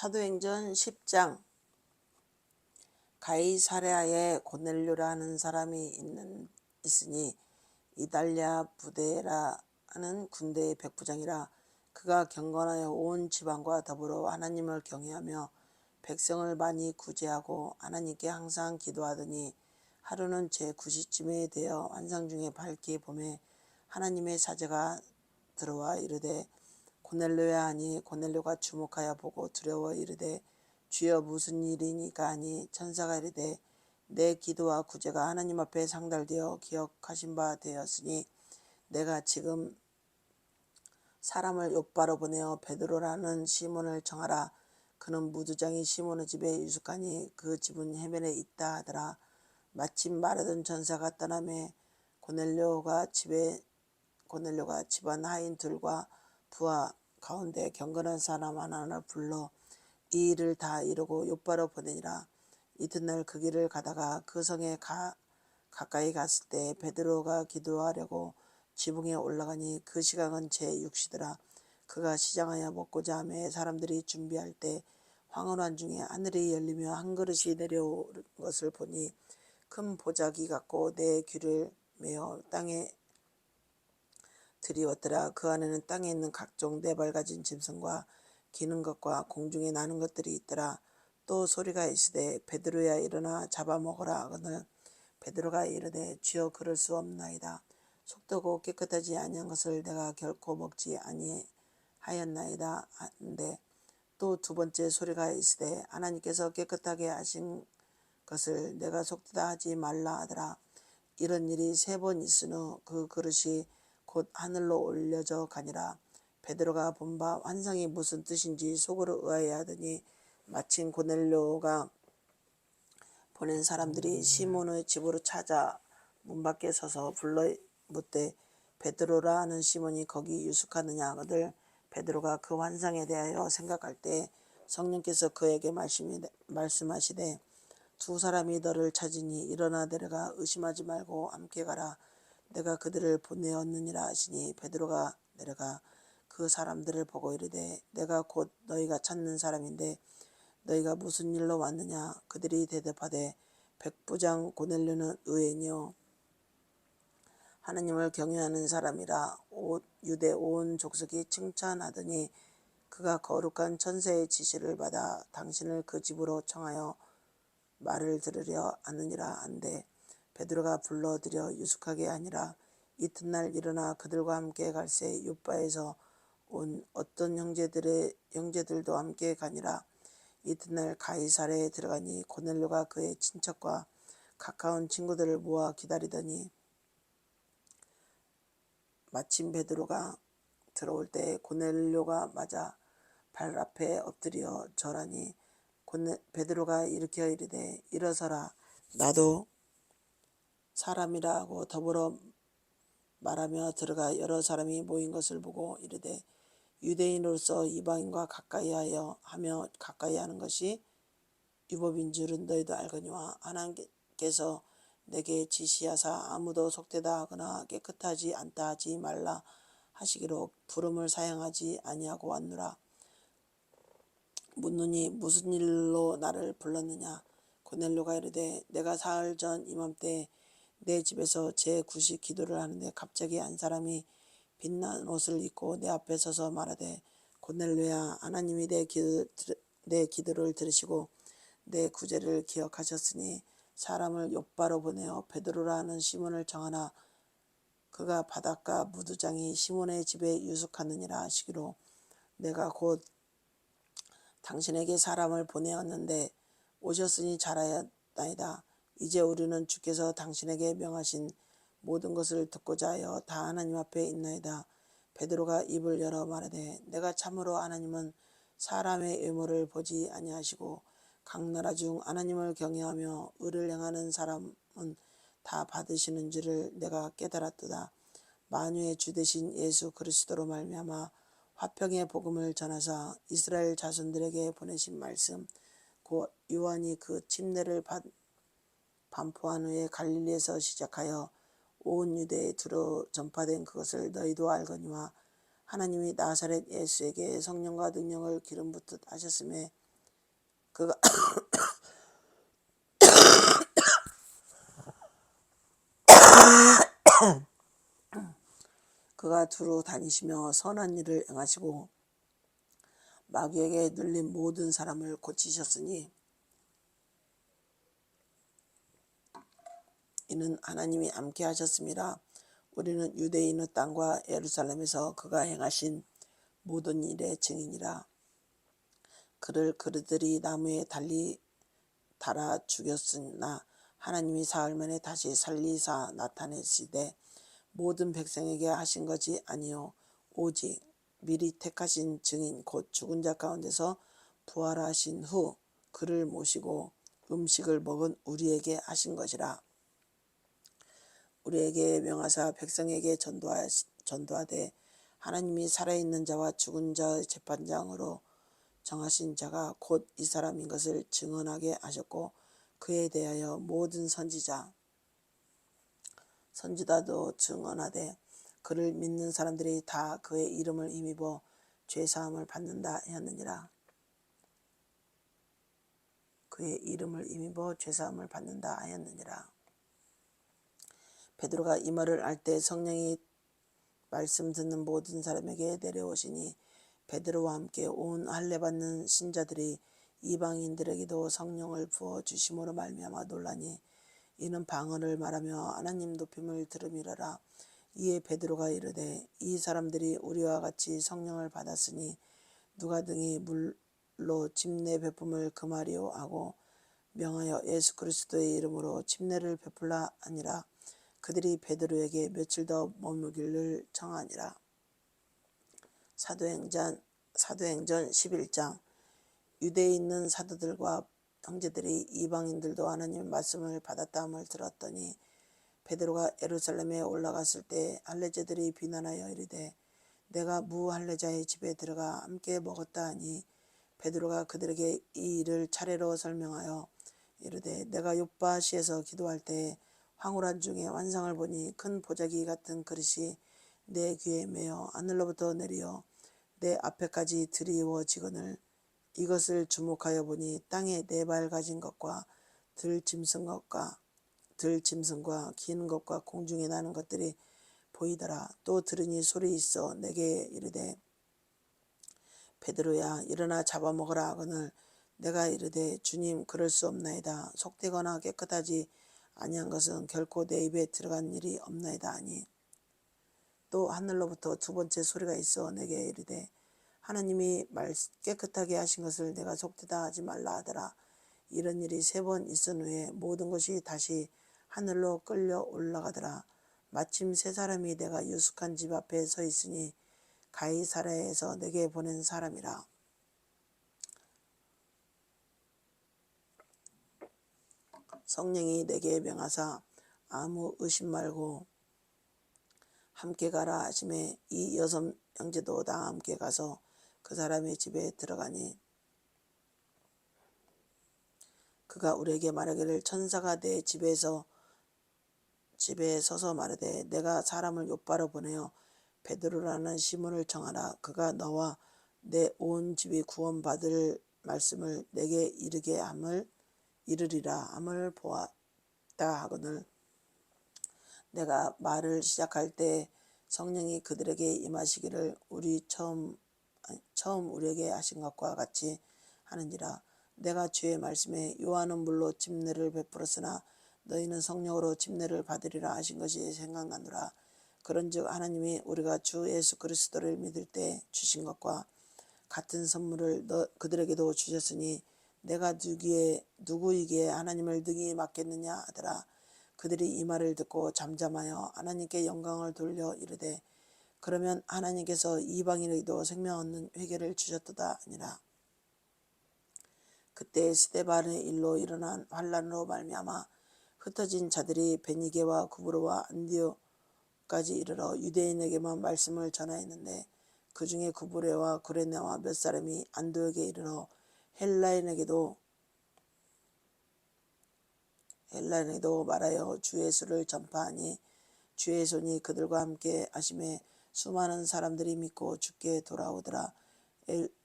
사도행전 10장. 가이사랴에 고넬료라는 사람이 있으니 이달랴 부데라는 군대의 백부장이라. 그가 경건하여 온 지방과 더불어 하나님을 경외하며 백성을 많이 구제하고 하나님께 항상 기도하더니, 하루는 제9시쯤에 되어 환상 중에 밝게 보매 하나님의 사제가 들어와 이르되, 고넬료야 하니, 고넬료가 주목하여 보고 두려워 이르되, 주여 무슨 일이니까 하니, 천사가 이르되, 내 기도와 구제가 하나님 앞에 상달되어 기억하신 바 되었으니 내가 지금 사람을 욥바로 보내어 베드로라는 시몬을 청하라. 그는 무두장이 시몬의 집에 유숙하니 그 집은 해변에 있다 하더라. 마침 마르던 천사가 떠나매 고넬료가 집안 하인 둘과 부하 가운데 경건한 사람 하나를 불러 이 일을 다 이루고 욥바로 보내니라. 이튿날 그 길을 가다가 그 성에 가까이 갔을 때 베드로가 기도하려고 지붕에 올라가니 그 시각은 제6시더라. 그가 시장하여 먹고자 하매 사람들이 준비할 때 황혼한 중에 하늘이 열리며 한 그릇이 내려오는 것을 보니 큰 보자기 같고 내 귀를 메어 땅에 들이웠더라. 그 안에는 땅에 있는 각종 네 발 가진 짐승과 기는 것과 공중에 나는 것들이 있더라. 또 소리가 있으되, 베드로야 일어나 잡아먹으라 하거늘 베드로가 이르되, 주여 그럴 수 없나이다. 속되고 깨끗하지 아니한 것을 내가 결코 먹지 아니하였나이다 하는데, 또 두 번째 소리가 있으되, 하나님께서 깨끗하게 하신 것을 내가 속되다 하지 말라 하더라. 이런 일이 3번 있은 후 그 그릇이 곧 하늘로 올려져 가니라. 베드로가 본 바 환상이 무슨 뜻인지 속으로 의아해하더니, 마침 고넬료가 보낸 사람들이 시몬의 집으로 찾아 문 밖에 서서 불러 묻되, 베드로라 하는 시몬이 거기 유숙하느냐 하거늘 베드로가 그 환상에 대하여 생각할 때 성령께서 그에게 말씀하시되, 두 사람이 너를 찾으니 일어나 내려가 의심하지 말고 함께 가라. 내가 그들을 보내었느니라 하시니 베드로가 내려가 그 사람들을 보고 이르되, 내가 곧 너희가 찾는 사람인데 너희가 무슨 일로 왔느냐. 그들이 대답하되, 백부장 고넬료는 의인이요 하나님을 경외하는 사람이라 유대 온 족속이 칭찬하더니, 그가 거룩한 천사의 지시를 받아 당신을 그 집으로 청하여 말을 들으려 하느니라 한데, 베드로가 불러들여 유숙하게 하니라. 이튿날 일어나 그들과 함께 갈새 욥바에서 온 어떤 형제들도 함께 가니라. 이튿날 가이사랴에 들어가니 고넬료가 그의 친척과 가까운 친구들을 모아 기다리더니, 마침 베드로가 들어올 때 고넬료가 맞아 발 앞에 엎드려 절하니, 베드로가 일으켜 이르되, 일어서라. 나도 사람이라 하고 더불어 말하며 들어가 여러 사람이 모인 것을 보고 이르되, 유대인으로서 이방인과 가까이 하는 것이 율법인 줄은 너희도 알거니와, 하나님께서 내게 지시하사 아무도 속되다 하거나 깨끗하지 않다 하지 말라 하시기로 부름을 사양하지 아니하고 왔노라. 묻느니 무슨 일로 나를 불렀느냐. 고넬료가 이르되, 내가 사흘 전 이맘때 내 집에서 제9시 기도를 하는데 갑자기 한 사람이 빛난 옷을 입고 내 앞에 서서 말하되, 고넬료야, 하나님이 내 기도를 들으시고 내 구제를 기억하셨으니 사람을 욥바로 보내어 베드로라 하는 시몬을 정하나. 그가 바닷가 무두장이 시몬의 집에 유숙하느니라 하시기로, 내가 곧 당신에게 사람을 보내었는데 오셨으니 잘하였나이다. 이제 우리는 주께서 당신에게 명하신 모든 것을 듣고자 하여 다 하나님 앞에 있나이다. 베드로가 입을 열어 말하되, 내가 참으로 하나님은 사람의 외모를 보지 아니하시고 각 나라 중 하나님을 경외하며 의를 행하는 사람은 다 받으시는 줄을 내가 깨달았도다. 만유의 주 되신 예수 그리스도로 말미암아 화평의 복음을 전하사 이스라엘 자손들에게 보내신 말씀, 곧 요한이 그 침례를 반포한 후에 갈릴리에서 시작하여 온 유대에 두루 전파된 그것을 너희도 알거니와, 하나님이 나사렛 예수에게 성령과 능력을 기름 붓듯 하셨음에 그가 그가 두루 다니시며 선한 일을 행하시고 마귀에게 눌린 모든 사람을 고치셨으니 이는 하나님이 함께 하셨습니다. 우리는 유대인의 땅과 예루살렘에서 그가 행하신 모든 일의 증인이라. 그를 그들이 나무에 달아 죽였으나 하나님이 사흘 만에 다시 살리사 나타내시되 모든 백성에게 하신 것이 아니요 오직 미리 택하신 증인 곧 죽은 자 가운데서 부활하신 후 그를 모시고 음식을 먹은 우리에게 하신 것이라. 우리에게 명하사 백성에게 전도하되 하나님이 살아있는 자와 죽은 자의 재판장으로 정하신 자가 곧 이 사람인 것을 증언하게 하셨고 그에 대하여 모든 선지자도 증언하되 그를 믿는 사람들이 다 그의 이름을 힘입어 죄사함을 받는다 하였느니라. 그의 이름을 힘입어 죄사함을 받는다 하였느니라. 베드로가 이 말을 할 때 성령이 말씀 듣는 모든 사람에게 내려오시니 베드로와 함께 온 할례 받는 신자들이 이방인들에게도 성령을 부어 주심으로 말미암아 놀라니 이는 방언을 말하며 하나님 높임을 들음이라라. 이에 베드로가 이르되 이 사람들이 우리와 같이 성령을 받았으니 누가 등이 물로 침례 베품을 금하리요 하고 명하여 예수 그리스도의 이름으로 침례를 베풀라 하니라. 그들이 베드로에게 며칠 더 머무기를 청하니라. 사도행전 11장. 유대에 있는 사도들과 형제들이 이방인들도 하나님의 말씀을 받았다함을 들었더니 베드로가 예루살렘에 올라갔을 때 할례자들이 비난하여 이르되 내가 무할례자의 집에 들어가 함께 먹었다 하니 베드로가 그들에게 이 일을 차례로 설명하여 이르되 내가 요빠시에서 기도할 때 황홀한 중에 환상을 보니 큰 보자기 같은 그릇이 내 귀에 매어 하늘로부터 내려 내 앞에까지 드리워지거늘 이것을 주목하여 보니 땅에 네 발 가진 것과 들짐승과 기는 것과 공중에 나는 것들이 보이더라. 또 들으니 소리 있어 내게 이르되 베드로야 일어나 잡아먹으라 하거늘 내가 이르되 주님 그럴 수 없나이다. 속되거나 깨끗하지 아니한 것은 결코 내 입에 들어간 일이 없나이다 하니 또 하늘로부터 두 번째 소리가 있어 내게 이르되 하나님이 깨끗하게 하신 것을 내가 속되다 하지 말라 하더라. 이런 일이 3번 있은 후에 모든 것이 다시 하늘로 끌려 올라가더라. 마침 3사람이 내가 유숙한 집 앞에 서 있으니 가이사랴에서 내게 보낸 사람이라. 성령이 내게 명하사 아무 의심 말고 함께 가라 하심에 이 6 형제도 다 함께 가서 그 사람의 집에 들어가니 그가 우리에게 말하기를 천사가 내 집에 서서 말하되 내가 사람을 요바로 보내어 베드로라는 시몬을 청하라. 그가 너와 내 온 집이 구원받을 말씀을 내게 이르리라 함을 보았다 하거늘 내가 말을 시작할 때 성령이 그들에게 임하시기를 처음 우리에게 하신 것과 같이 하느니라. 내가 주의 말씀에 요한은 물로 침례를 베풀었으나 너희는 성령으로 침례를 받으리라 하신 것이 생각나노라. 그런즉 하나님이 우리가 주 예수 그리스도를 믿을 때 주신 것과 같은 선물을 그들에게도 주셨으니 내가 누구이기에 하나님을 능히 맡겠느냐 하더라. 그들이 이 말을 듣고 잠잠하여 하나님께 영광을 돌려 이르되 그러면 하나님께서 이방인에게도 생명 얻는 회개를 주셨도다 하니라. 그때 스데반의 일로 일어난 환란으로 말미암아 흩어진 자들이 베니게와 구브로와 안디옥까지 이르러 유대인에게만 말씀을 전하였는데 그 중에 구브로와 구레네와 몇 사람이 안디옥에 이르러 헬라인에게도 말하여 주 예수를 전파하니 주의 손이 그들과 함께 하심에 수많은 사람들이 믿고 주께 돌아오더라.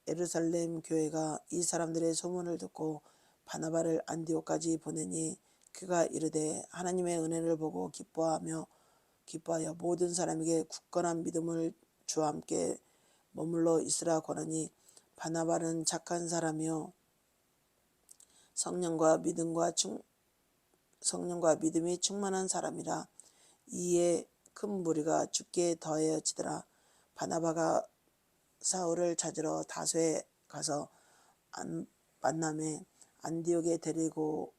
예루살렘 교회가 이 사람들의 소문을 듣고 바나바를 안디옥까지 보내니 그가 이르되 하나님의 은혜를 보고 기뻐하여 모든 사람에게 굳건한 믿음을 주와 함께 머물러 있으라 권하니 바나바는 착한 사람이요 성령과 믿음이 충만한 사람이라. 이에 큰 무리가 죽게 더해지더라. 바나바가 사울을 찾으러 다소에 가서 만남에 안디옥에 데리고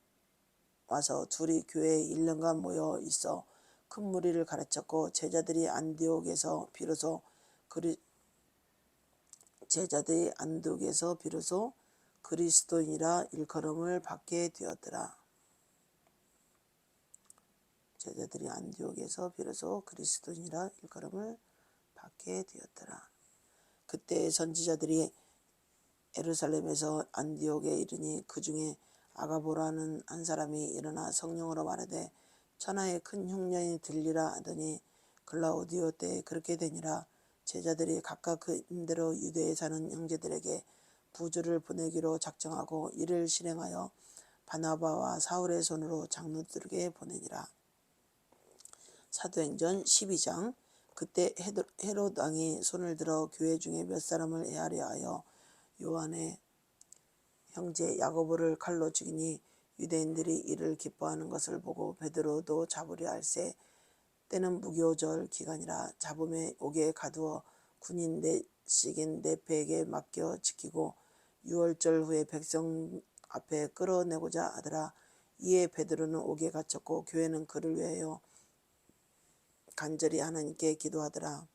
와서 둘이 교회에 1년간 모여 있어 큰 무리를 가르쳤고 제자들이 안디옥에서 비로소 그리스도인이라 일컬음을 받게 되었더라. 제자들이 안디옥에서 비로소 그리스도인이라 일컬음을 받게 되었더라. 그때 선지자들이 예루살렘에서 안디옥에 이르니 그 중에 아가보라는 한 사람이 일어나 성령으로 말하되 천하에 큰 흉년이 들리라 하더니 글라우디오 때에 그렇게 되니라. 제자들이 각각 그 임대로 유대에 사는 형제들에게 부주를 보내기로 작정하고 이를 실행하여 바나바와 사울의 손으로 장로들에게 보내니라. 사도행전 12장. 그때 헤롯 왕이 손을 들어 교회 중에 몇 사람을 해하려 하여 요한의 형제 야고보를 칼로 죽이니 유대인들이 이를 기뻐하는 것을 보고 베드로도 잡으려 할세. 때는 무교절 기간이라. 잡음에 옥에 가두어 군인 넷씩인 네페에게 맡겨 지키고 유월절 후에 백성 앞에 끌어내고자 하더라. 이에 베드로는 옥에 갇혔고 교회는 그를 위하여 간절히 하나님께 기도하더라.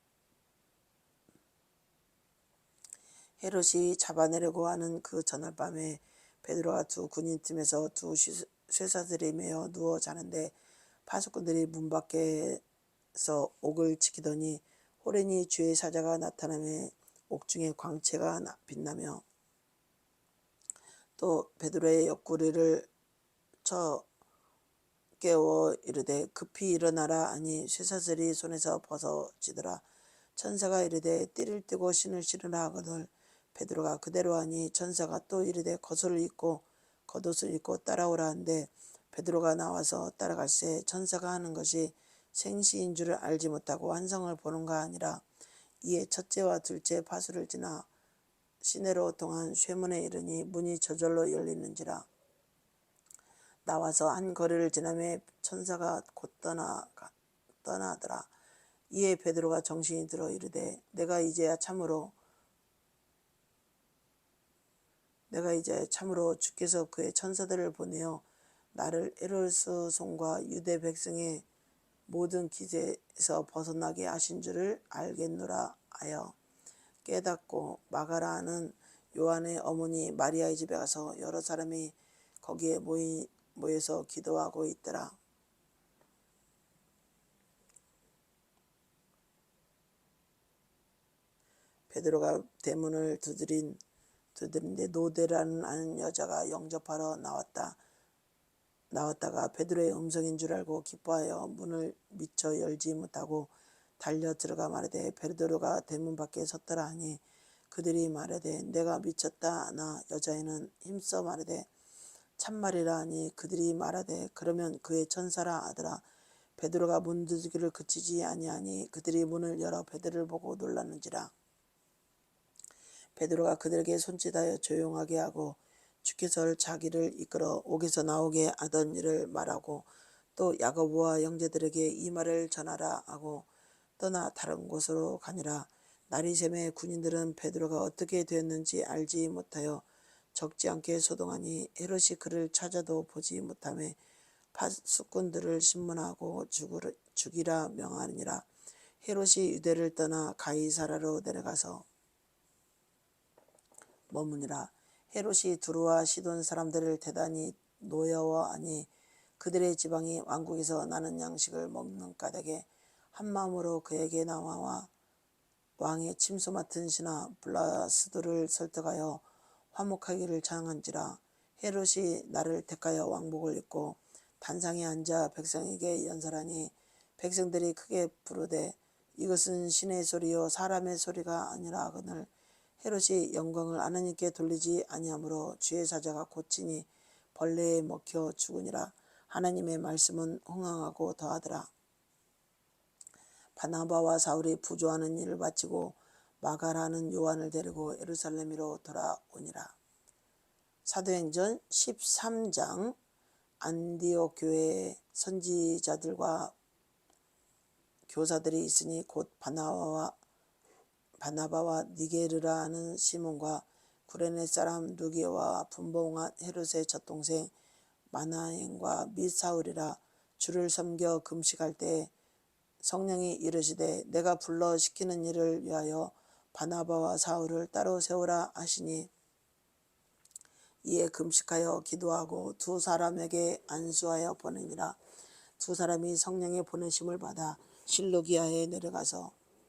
헤롯이 잡아내려고 하는 그 전날 밤에 베드로가 두 군인 틈에서 두 쇠사슬이 매어 누워 자는데 파수꾼들이 문 밖에서 옥을 지키더니 호련히 주의 사자가 나타나며 옥중에 광채가 빛나며 또 베드로의 옆구리를 쳐 깨워 이르되 급히 일어나라 하니 쇠사슬이 손에서 벗어지더라. 천사가 이르되 띠를 띠고 신을 신으라 하거늘 베드로가 그대로 하니 천사가 또 이르되 겉옷을 입고 따라오라 한데 베드로가 나와서 따라갈새 천사가 하는 것이 생시인 줄을 알지 못하고 환상을 보는가 아니라. 이에 첫째와 둘째 파수를 지나 시내로 통한 쇠문에 이르니 문이 저절로 열리는지라. 나와서 한 거리를 지나매 천사가 곧 떠나더라. 이에 베드로가 정신이 들어 이르되 내가 이제야 참으로 주께서 그의 천사들을 보내어 나를 헤롯의 손과 유대 백성의 모든 기세에서 벗어나게 하신 줄을 알겠노라 하여 깨닫고 마가라 하는 요한의 어머니 마리아의 집에 가서 여러 사람이 거기에 모여서 기도하고 있더라. 베드로가 대문을 두드린데 노대라는 아는 여자가 영접하러 나왔다가 베드로의 음성인 줄 알고 기뻐하여 문을 미처 열지 못하고 달려 들어가 말하되 베드로가 대문 밖에 섰더라 하니 그들이 말하되 내가 미쳤다 하나 여자애는 힘써 말하되 참말이라 하니 그들이 말하되 그러면 그의 천사라 하더라. 베드로가 문 두드기를 그치지 아니하니 그들이 문을 열어 베드로를 보고 놀랐는지라. 베드로가 그들에게 손짓하여 조용하게 하고 주께서 자기를 이끌어 옥에서 나오게 하던 일을 말하고 또 야고보와 형제들에게 이 말을 전하라 하고 떠나 다른 곳으로 가니라. 날이 새매 군인들은 베드로가 어떻게 되었는지 알지 못하여 적지 않게 소동하니 헤롯이 그를 찾아도 보지 못하며 파수꾼들을 신문하고 죽이라 명하니라. 헤롯이 유대를 떠나 가이사라로 내려가서 머무니라. 헤롯이 두루와 시돈 사람들을 대단히 노여워하니 그들의 지방이 왕국에서 나는 양식을 먹는 까닭에 한 마음으로 그에게 나와 왕의 침소 맡은 신하 블라스도를 설득하여 화목하기를 청한지라. 헤롯이 나를 택하여 왕복을 입고 단상에 앉아 백성에게 연설하니 백성들이 크게 부르되 이것은 신의 소리요 사람의 소리가 아니라 하거늘 헤롯이 영광을 하나님께 돌리지 아니하므로 주의 사자가 고치니 벌레에 먹혀 죽으니라. 하나님의 말씀은 흥황하고 더하더라. 바나바와 사울이 부조하는 일을 마치고 마가라는 요한을 데리고 예루살렘으로 돌아오니라. 사도행전 13장. 안디옥 교회에 선지자들과 교사들이 있으니 곧 바나바와 니게르라는 시몬과 구레네 사람 누기와 분봉한 헤롯의 젖동생 마나행과 및 사울이라. 주를 섬겨 금식할 때 성령이 이르시되 내가 불러 시키는 일을 위하여 바나바와 사울을 따로 세우라 하시니 이에 금식하여 기도하고 두 사람에게 안수하여 보내니라. 두 사람이 성령의 보내심을 받아 실루기아에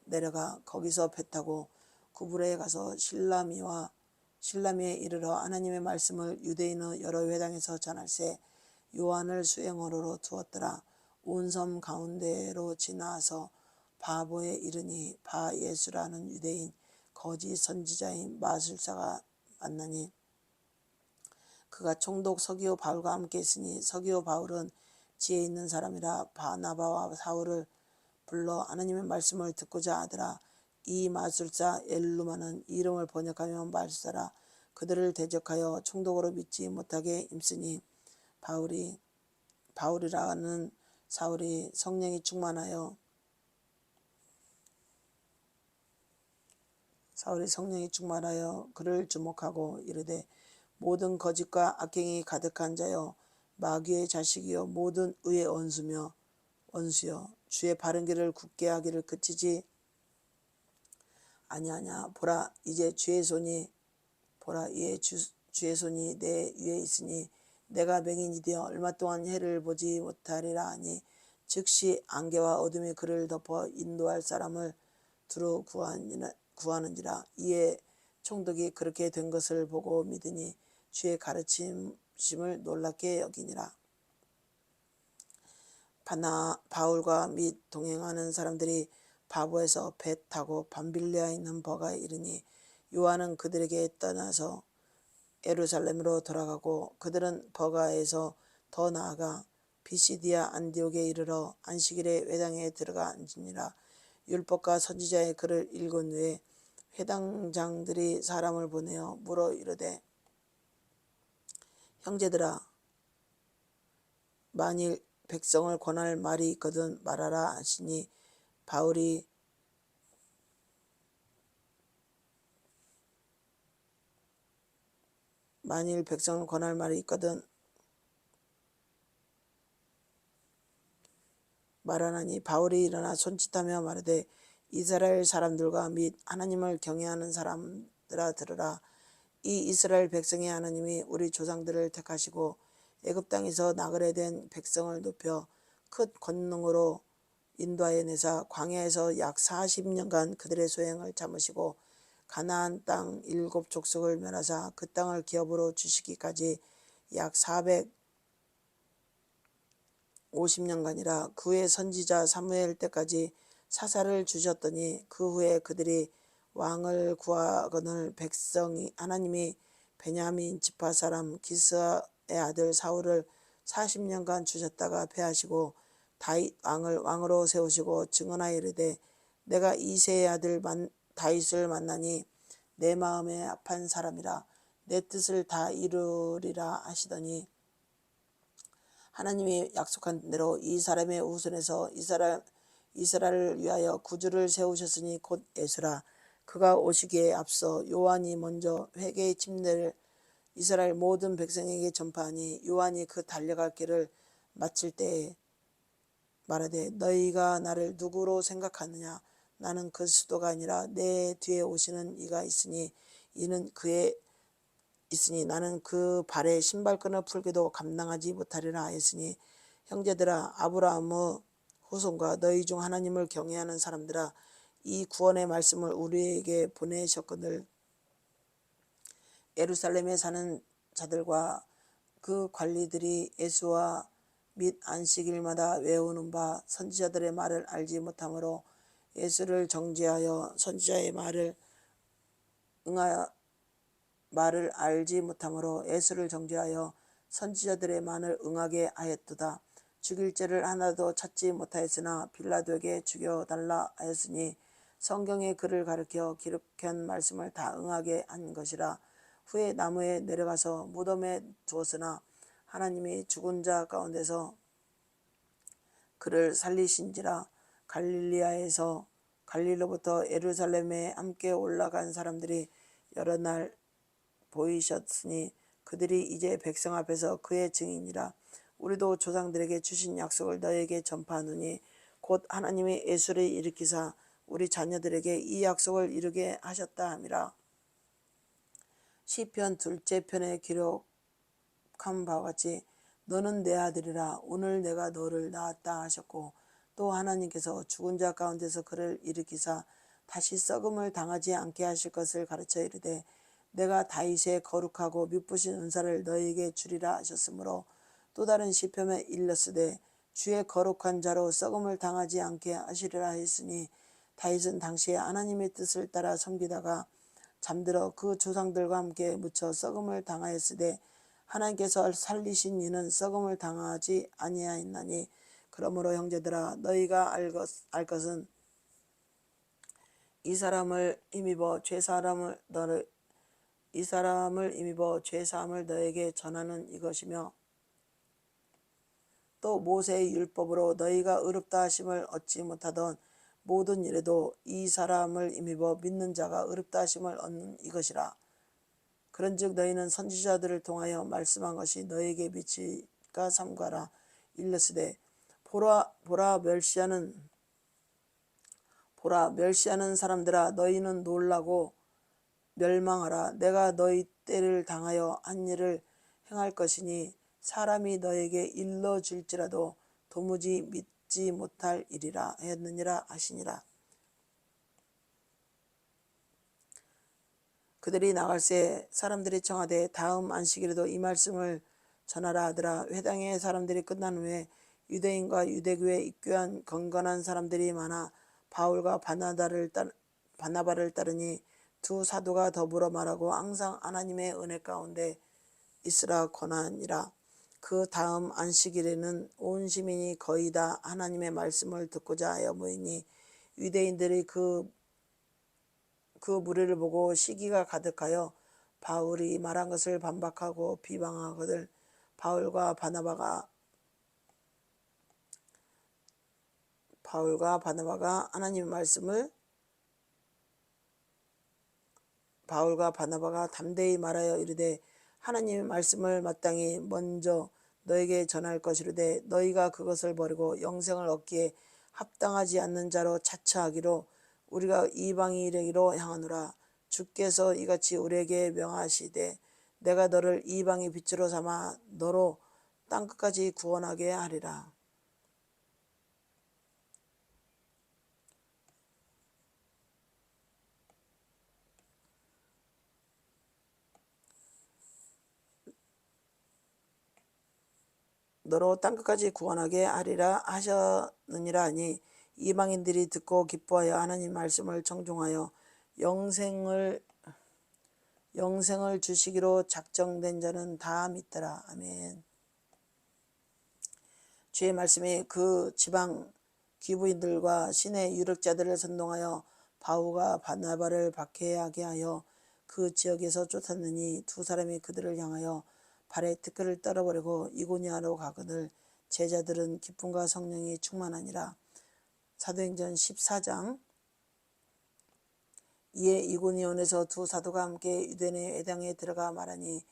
내려가 거기서 배 타고 구브레에 가서 실라미에 이르러 하나님의 말씀을 유대인의 여러 회당에서 전할세 요한을 수행어로로 두었더라. 온 섬 가운데로 지나서 바보에 이르니 바 예수라는 유대인 거짓 선지자인 마술사가 만나니 그가 총독 서기오 바울과 함께 있으니 서기오 바울은 지혜 있는 사람이라 바나바와 사울을 불러 하나님의 말씀을 듣고자 하더라. 이 마술사 엘루마는 이름을 번역하면 마술사라. 그들을 대적하여 총독으로 믿지 못하게 힘쓰니 바울이라는 사울이 성령이 충만하여 그를 주목하고 이르되 모든 거짓과 악행이 가득한 자여 마귀의 자식이여 모든 의의 원수여 주의 바른 길을 굳게 하기를 그치지 아니하냐. 보라 이제 주의 손이 내 위에 있으니 내가 맹인이 되어 얼마 동안 해를 보지 못하리라 하니 즉시 안개와 어둠이 그를 덮어 인도할 사람을 두루 구하는지라. 이에 총독이 그렇게 된 것을 보고 믿으니 주의 가르침을 놀랍게 여기니라. 바울과 및 동행하는 사람들이 바보에서 배 타고 밤빌리아에 있는 버가에 이르니 요한은 그들에게 떠나서 예루살렘으로 돌아가고 그들은 버가에서 더 나아가 비시디아 안디옥에 이르러 안식일에 회당에 들어가 앉으니라. 율법과 선지자의 글을 읽은 후에 회당장들이 사람을 보내어 물어 이르되 형제들아 만일 백성을 권할 말이 있거든 말하라 하시니 바울이 만일 백성을 권할 말이 있거든 말하나니 바울이 일어나 손짓하며 말하되 이스라엘 사람들과 및 하나님을 경외하는 사람들아 들으라. 이 이스라엘 백성의 하나님이 우리 조상들을 택하시고 애굽 땅에서 나그네 된 백성을 높여 큰 권능으로 인도하여 내사 광야에서 약 40년간 그들의 소행을 참으시고 가나안 땅 7족속을 멸하사 그 땅을 기업으로 주시기까지 약 450년간이라. 그 후에 선지자 사무엘 때까지 사사를 주셨더니 그 후에 그들이 왕을 구하거늘 하나님이 베냐민 지파 사람 기스의 아들 사울을 40년간 주셨다가 패하시고 다윗 왕을 왕으로 세우시고 증언하여 이르되 내가 이새의 아들 다윗을 만나니 내 마음에 합한 사람이라 내 뜻을 다 이루리라 하시더니 하나님이 약속한 대로 이 사람의 후손에서 이스라엘을 위하여 구주를 세우셨으니 곧 예수라. 그가 오시기에 앞서 요한이 먼저 회개의 침례를 이스라엘 모든 백성에게 전파하니 요한이 그 달려갈 길을 마칠 때에 말하되 너희가 나를 누구로 생각하느냐. 나는 그리스도가 아니라 내 뒤에 오시는 이가 있으니 나는 그 발에 신발끈을 풀기도 감당하지 못하리라 하였으니 형제들아 아브라함의 후손과 너희 중 하나님을 경외하는 사람들아 이 구원의 말씀을 우리에게 보내셨거늘 예루살렘에 사는 자들과 그 관리들이 예수와 및 안식일마다 외우는 바 선지자들의 말을 알지 못하므로 예수를 정죄하여 선지자의 말을 말을 알지 못하므로 예수를 정죄하여 선지자들의 말을 응하게 하였도다. 죽일 죄를 하나도 찾지 못하였으나 빌라도에게 죽여달라 하였으니 성경의 글을 가리켜 기록한 말씀을 다 응하게 한 것이라. 후에 나무에 내려가서 무덤에 두었으나 하나님이 죽은 자 가운데서 그를 살리신지라. 갈릴리로부터 예루살렘에 함께 올라간 사람들이 여러 날 보이셨으니 그들이 이제 백성 앞에서 그의 증인이라. 우리도 조상들에게 주신 약속을 너에게 전파하노니 곧 하나님이 예수를 일으키사 우리 자녀들에게 이 약속을 이루게 하셨다 함이라. 시편 둘째 편에 기록한 바와 같이 너는 내 아들이라 오늘 내가 너를 낳았다 하셨고, 또 하나님께서 죽은 자 가운데서 그를 일으키사 다시 썩음을 당하지 않게 하실 것을 가르쳐 이르되 내가 다윗의 거룩하고 미쁘신 은사를 너에게 주리라 하셨으므로, 또 다른 시편에 일렀으되 주의 거룩한 자로 썩음을 당하지 않게 하시리라 했으니, 다윗은 당시에 하나님의 뜻을 따라 섬기다가 잠들어 그 조상들과 함께 묻혀 썩음을 당하였으되 하나님께서 살리신 이는 썩음을 당하지 아니하였나니, 그러므로 형제들아 너희가 알 것은 이 사람을 힘입어 죄사함을 너에게 전하는 이것이며, 또 모세의 율법으로 너희가 의롭다 하심을 얻지 못하던 모든 일에도 이 사람을 힘입어 믿는 자가 의롭다 하심을 얻는 이것이라. 그런즉 너희는 선지자들을 통하여 말씀한 것이 너희에게 미칠까 삼가라. 일렀으되 보라 멸시하는 사람들아 너희는 놀라고 멸망하라. 내가 너희 때를 당하여 한 일을 행할 것이니 사람이 너에게 일러줄지라도 도무지 믿지 못할 일이라 하였느니라 하시니라. 그들이 나갈새 사람들이 청하되 다음 안식일에도 이 말씀을 전하라 하더라. 회당의 사람들이 끝난 후에 유대인과 유대교에 입교한 건건한 사람들이 많아 바울과 바나바를 따르니 두 사도가 더불어 말하고 항상 하나님의 은혜 가운데 있으라 권하니라. 그 다음 안식일에는 온 시민이 거의 다 하나님의 말씀을 듣고자 하여 모이니 유대인들이 그 무리를 보고 시기가 가득하여 바울이 말한 것을 반박하고 비방하거늘 바울과 바나바가 담대히 말하여 이르되 하나님의 말씀을 마땅히 먼저 너에게 전할 것이르되 너희가 그것을 버리고 영생을 얻기에 합당하지 않는 자로 차처하기로 우리가 이방이 이르기로 향하노라. 주께서 이같이 우리에게 명하시되 내가 너를 이방의 빛으로 삼아 너로 땅끝까지 구원하게 하리라. 너로 땅끝까지 구원하게 하리라 하셨느니라 하니, 이방인들이 듣고 기뻐하여 하나님 말씀을 청종하여 영생을 주시기로 작정된 자는 다 믿더라. 아멘. 주의 말씀이 그 지방 귀부인들과 신의 유력자들을 선동하여 바울과 바나바를 박해하게 하여 그 지역에서 쫓았느니 두 사람이 그들을 향하여 발에 티끌을 떨어버리고 이고니아로 가거늘 제자들은 기쁨과 성령이 충만하니라. 사도행전 14장. 이에 이고니온에서 두 사도가 함께 유대인의 회당에 들어가 말하니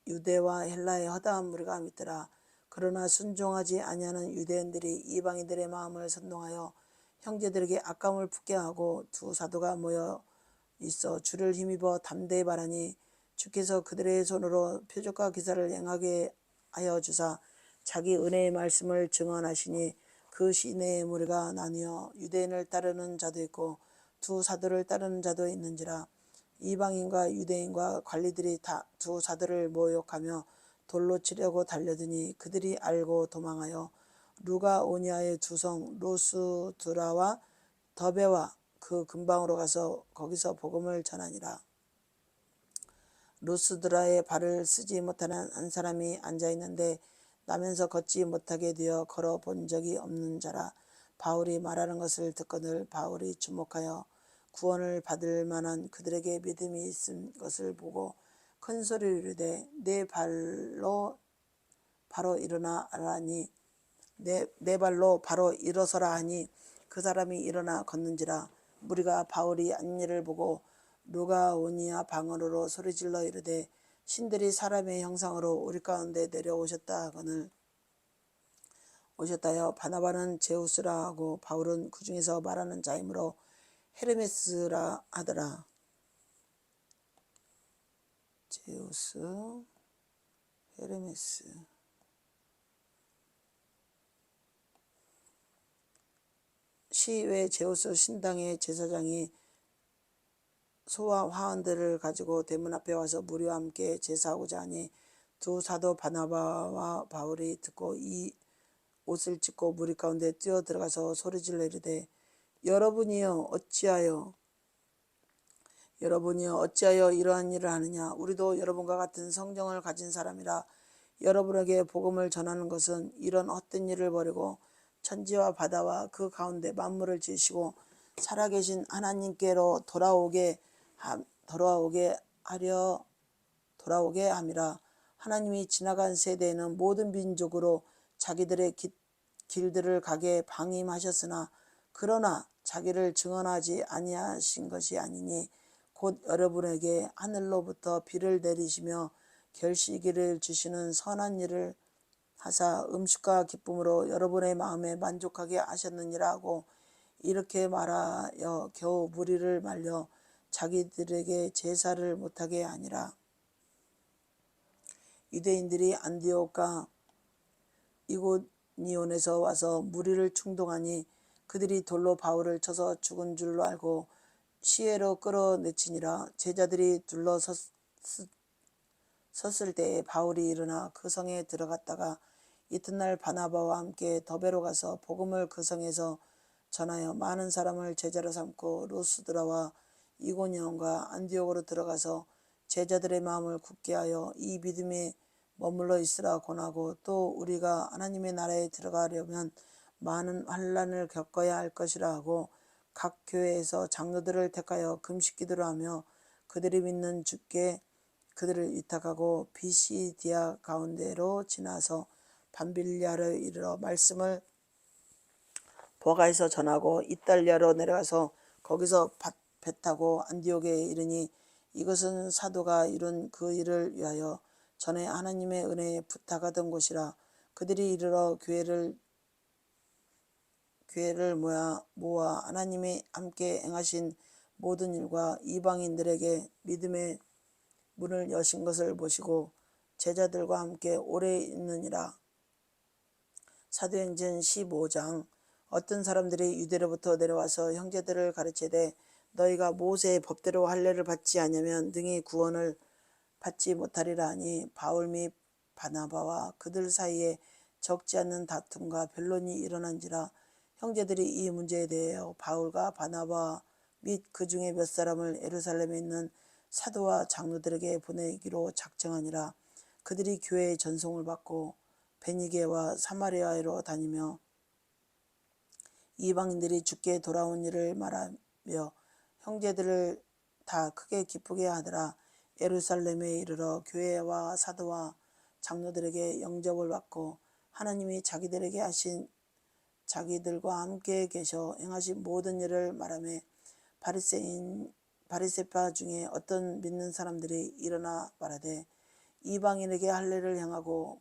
유대와 헬라의 허다한 무리가 믿더라. 그러나 순종하지 아니하는 유대인들이 이방인들의 마음을 선동하여 형제들에게 악감을 품게 하고 두 사도가 모여 있어 주를 힘입어 담대히 말하니, 주께서 그들의 손으로 표적과 기사를 행하게 하여 주사 자기 은혜의 말씀을 증언하시니, 그 시내의 무리가 나뉘어 유대인을 따르는 자도 있고 두 사도를 따르는 자도 있는지라. 이방인과 유대인과 관리들이 다 두 사도를 모욕하며 돌로 치려고 달려드니 그들이 알고 도망하여 루가오니아의 두 성 루스드라와 더베와 그 근방으로 가서 거기서 복음을 전하니라. 루스드라의 발을 쓰지 못하는 한 사람이 앉아 있는데 나면서 걷지 못하게 되어 걸어 본 적이 없는 자라. 바울이 말하는 것을 듣거늘 바울이 주목하여 구원을 받을 만한 그들에게 믿음이 있은 것을 보고 큰 소리로 이르되 내 발로 바로 일어나라니 내 발로 바로 일어서라 하니 그 사람이 일어나 걷는지라. 무리가 바울이 한 일을 보고 루가오니아 방언으로 소리질러 이르되 신들이 사람의 형상으로 우리 가운데 내려오셨다 하거늘 오셨다여 바나바는 제우스라 하고 바울은 그 중에서 말하는 자이므로 헤르메스라 하더라. 제우스 헤르메스. 시외 제우스 신당의 제사장이 소와 화환들을 가지고 대문 앞에 와서 무리와 함께 제사하고자 하니 두 사도 바나바와 바울이 듣고 이 옷을 찢고 무리 가운데 뛰어 들어가서 소리질러 이르되 여러분이여 어찌하여 이러한 일을 하느냐. 우리도 여러분과 같은 성정을 가진 사람이라. 여러분에게 복음을 전하는 것은 이런 헛된 일을 버리고 천지와 바다와 그 가운데 만물을 지으시고 살아계신 하나님께로 돌아오게 함이라. 하나님이 지나간 세대에는 모든 민족으로 자기들의 길들을 가게 방임하셨으나 그러나 자기를 증언하지 아니하신 것이 아니니 곧 여러분에게 하늘로부터 비를 내리시며 결실기를 주시는 선한 일을 하사 음식과 기쁨으로 여러분의 마음에 만족하게 하셨느니라 하고 이렇게 말하여 겨우 무리를 말려 자기들에게 제사를 못하게 하니라. 유대인들이 안디옥과 이고니온에서 와서 무리를 충동하니 그들이 돌로 바울을 쳐서 죽은 줄로 알고 시외로 끌어내치니라. 제자들이 둘러섰을 때에 바울이 일어나 그 성에 들어갔다가 이튿날 바나바와 함께 더베로 가서 복음을 그 성에서 전하여 많은 사람을 제자로 삼고 루스드라와 이고니온과 안디옥으로 들어가서 제자들의 마음을 굳게 하여 이 믿음에 머물러 있으라 권하고 또 우리가 하나님의 나라에 들어가려면 많은 환난을 겪어야 할 것이라 하고 각 교회에서 장로들을 택하여 금식 기도를 하며 그들이 믿는 주께 그들을 위탁하고 비시디아 가운데로 지나서 밤빌리아를 이르러 말씀을 버가에서 전하고 이달리아로 내려가서 거기서 배 타고 안디옥에 이르니 이것은 사도가 이룬 그 일을 위하여 전에 하나님의 은혜에 부탁하던 곳이라. 그들이 이르러 교회를 모아 하나님이 함께 행하신 모든 일과 이방인들에게 믿음의 문을 여신 것을 보시고 제자들과 함께 오래 있느니라. 사도행전 15장. 어떤 사람들이 유대로부터 내려와서 형제들을 가르치되 너희가 모세의 법대로 할례를 받지 아니하면 능히 구원을 받지 못하리라 하니 바울 및 바나바와 그들 사이에 적지 않는 다툼과 변론이 일어난지라. 형제들이 이 문제에 대하여 바울과 바나바 및 그 중에 몇 사람을 예루살렘에 있는 사도와 장로들에게 보내기로 작정하니라. 그들이 교회의 전송을 받고 베니게와 사마리아로 다니며 이방인들이 주께 돌아온 일을 말하며 형제들을 다 크게 기쁘게 하더라. 예루살렘에 이르러 교회와 사도와 장로들에게 영접을 받고 하나님이 자기들에게 하신 자기들과 함께 계셔 행하신 모든 일을 말하며 바리새파 중에 어떤 믿는 사람들이 일어나 말하되 이방인에게 할례를 행하고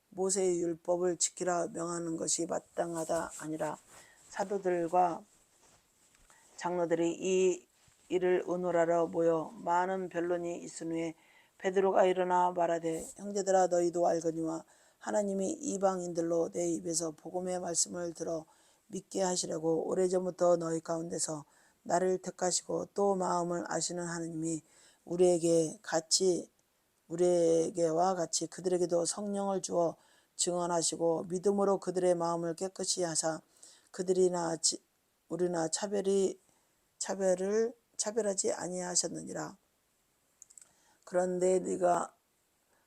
모세의 율법을 지키라 명하는 것이 마땅하다 아니라. 사도들과 장로들이 이 일을 의논하러 모여 많은 변론이 있은 후에 베드로가 일어나 말하되 형제들아 너희도 알거니와 하나님이 이방인들로 내 입에서 복음의 말씀을 들어 믿게 하시려고 오래전부터 너희 가운데서 나를 택하시고 또 마음을 아시는 하나님이 우리에게와 같이 그들에게도 성령을 주어 증언하시고 믿음으로 그들의 마음을 깨끗이 하사 그들이나 우리나 차별이 차별하지 아니하셨느니라.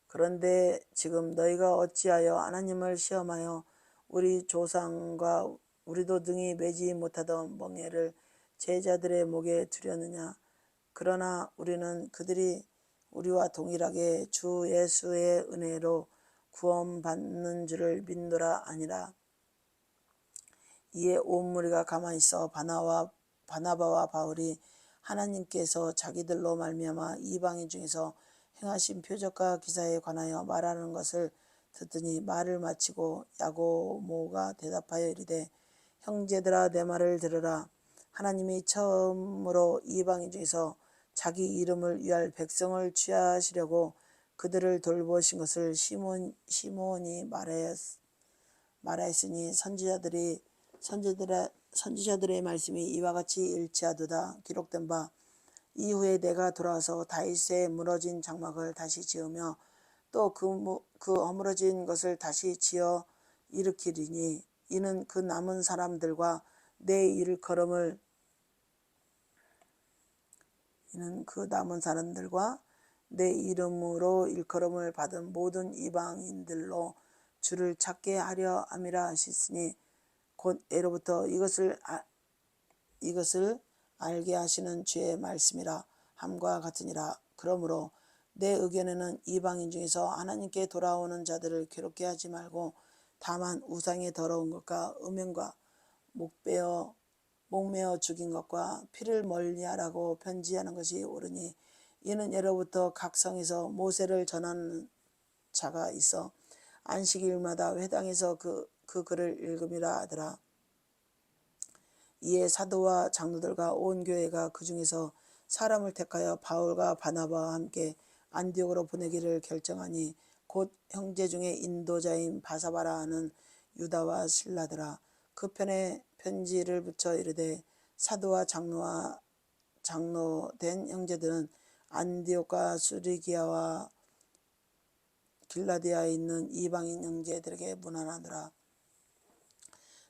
그런데 지금 너희가 어찌하여 하나님을 시험하여 우리 조상과 우리도 등이 매지 못하던 멍에를 제자들의 목에 두려느냐. 그러나 우리는 그들이 우리와 동일하게 주 예수의 은혜로 구원받는 줄을 믿노라 아니라. 이에 온 무리가 가만히 있어 바나바와 바울이 하나님께서 자기들로 말미암아 이방인 중에서 행하신 표적과 기사에 관하여 말하는 것을 듣더니 말을 마치고 야고모가 대답하여 이르되, 형제들아, 내 말을 들으라. 하나님이 처음으로 이방인 중에서 자기 이름을 위할 백성을 취하시려고 그들을 돌보신 것을 시몬이 말하였으니 선지자들의 말씀이 이와 같이 일치하도다. 기록된 바, 이후에 내가 돌아와서 다윗의 무너진 장막을 다시 지으며 또 그 허물어진 것을 다시 지어 일으키리니 이는 그 남은 사람들과 내 이름으로 일컬음을 받은 모든 이방인들로 주를 찾게 하려 함이라 하시으니 곧 예로부터 이것을 알게 하시는 주의 말씀이라 함과 같으니라. 그러므로 내 의견에는 이방인 중에서 하나님께 돌아오는 자들을 괴롭게 하지 말고 다만 우상의 더러운 것과 음행과 목매어 죽인 것과 피를 멀리하라고 편지하는 것이 옳으니 이는 예로부터 각 성에서 모세를 전하는 자가 있어 안식일마다 회당에서 그 글을 읽음이라 하더라. 이에 사도와 장로들과 온 교회가 그 중에서 사람을 택하여 바울과 바나바와 함께 안디옥으로 보내기를 결정하니 곧 형제 중에 인도자인 바사바라 하는 유다와 실라더라. 그 편에 편지를 붙여 이르되, 사도와 장로된 형제들은 안디옥과 수리기아와 길라디아에 있는 이방인 형제들에게 문안하노라.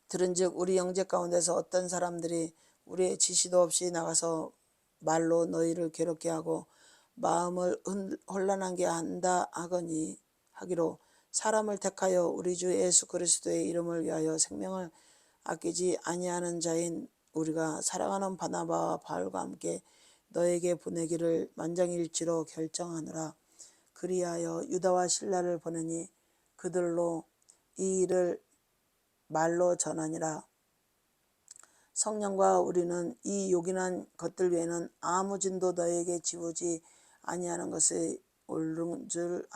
들은즉 우리 형제 가운데서 어떤 사람들이 우리의 지시도 없이 나가서 말로 너희를 괴롭게 하고 마음을 혼란하게 한다 하기로 사람을 택하여 우리 주 예수 그리스도의 이름을 위하여 생명을 아끼지 아니하는 자인 우리가 사랑하는 바나바와 바울과 함께 너에게 보내기를 만장일치로 결정하노라. 그리하여 유다와 실라를 보내니 그들로 이 일을 말로 전하니라. 성령과 우리는 이 요긴한 것들 외에는 아무 진도 너에게 지우지 아니하는 것이 옳은 줄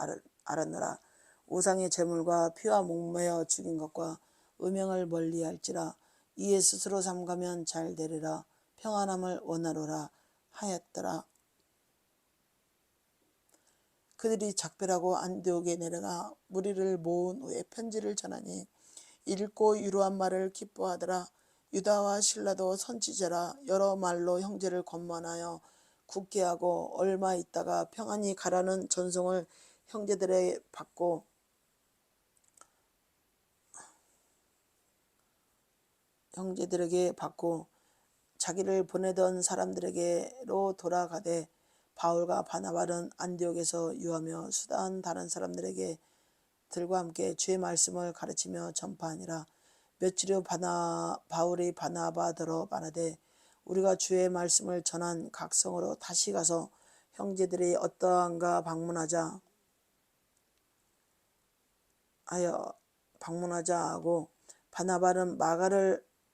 알았노라. 우상의 제물과 피와 목매어 죽인 것과 음행을 멀리할지라. 이에 스스로 삼가면 잘 되리라. 평안함을 원하노라 하였더라. 그들이 작별하고 안디옥에 내려가 무리를 모은 후에 편지를 전하니 읽고 유로한 말을 기뻐하더라. 유다와 실라도 선지자라 여러 말로 형제를 권면하여 굳게 하고 얼마 있다가 평안히 가라는 전송을 형제들에게 받고 자기를 보내던 사람들에게로 돌아가되, 바울과 바나바는 안디옥에서 유하며 수다한 다른 사람들에게 들과 함께 주의 말씀을 가르치며 전파하니라. 며칠 후 바울이 바나바더러 말하되, 우리가 주의 말씀을 전한 각 성으로 다시 가서 형제들이 어떠한가 방문하자 하고, 바나바는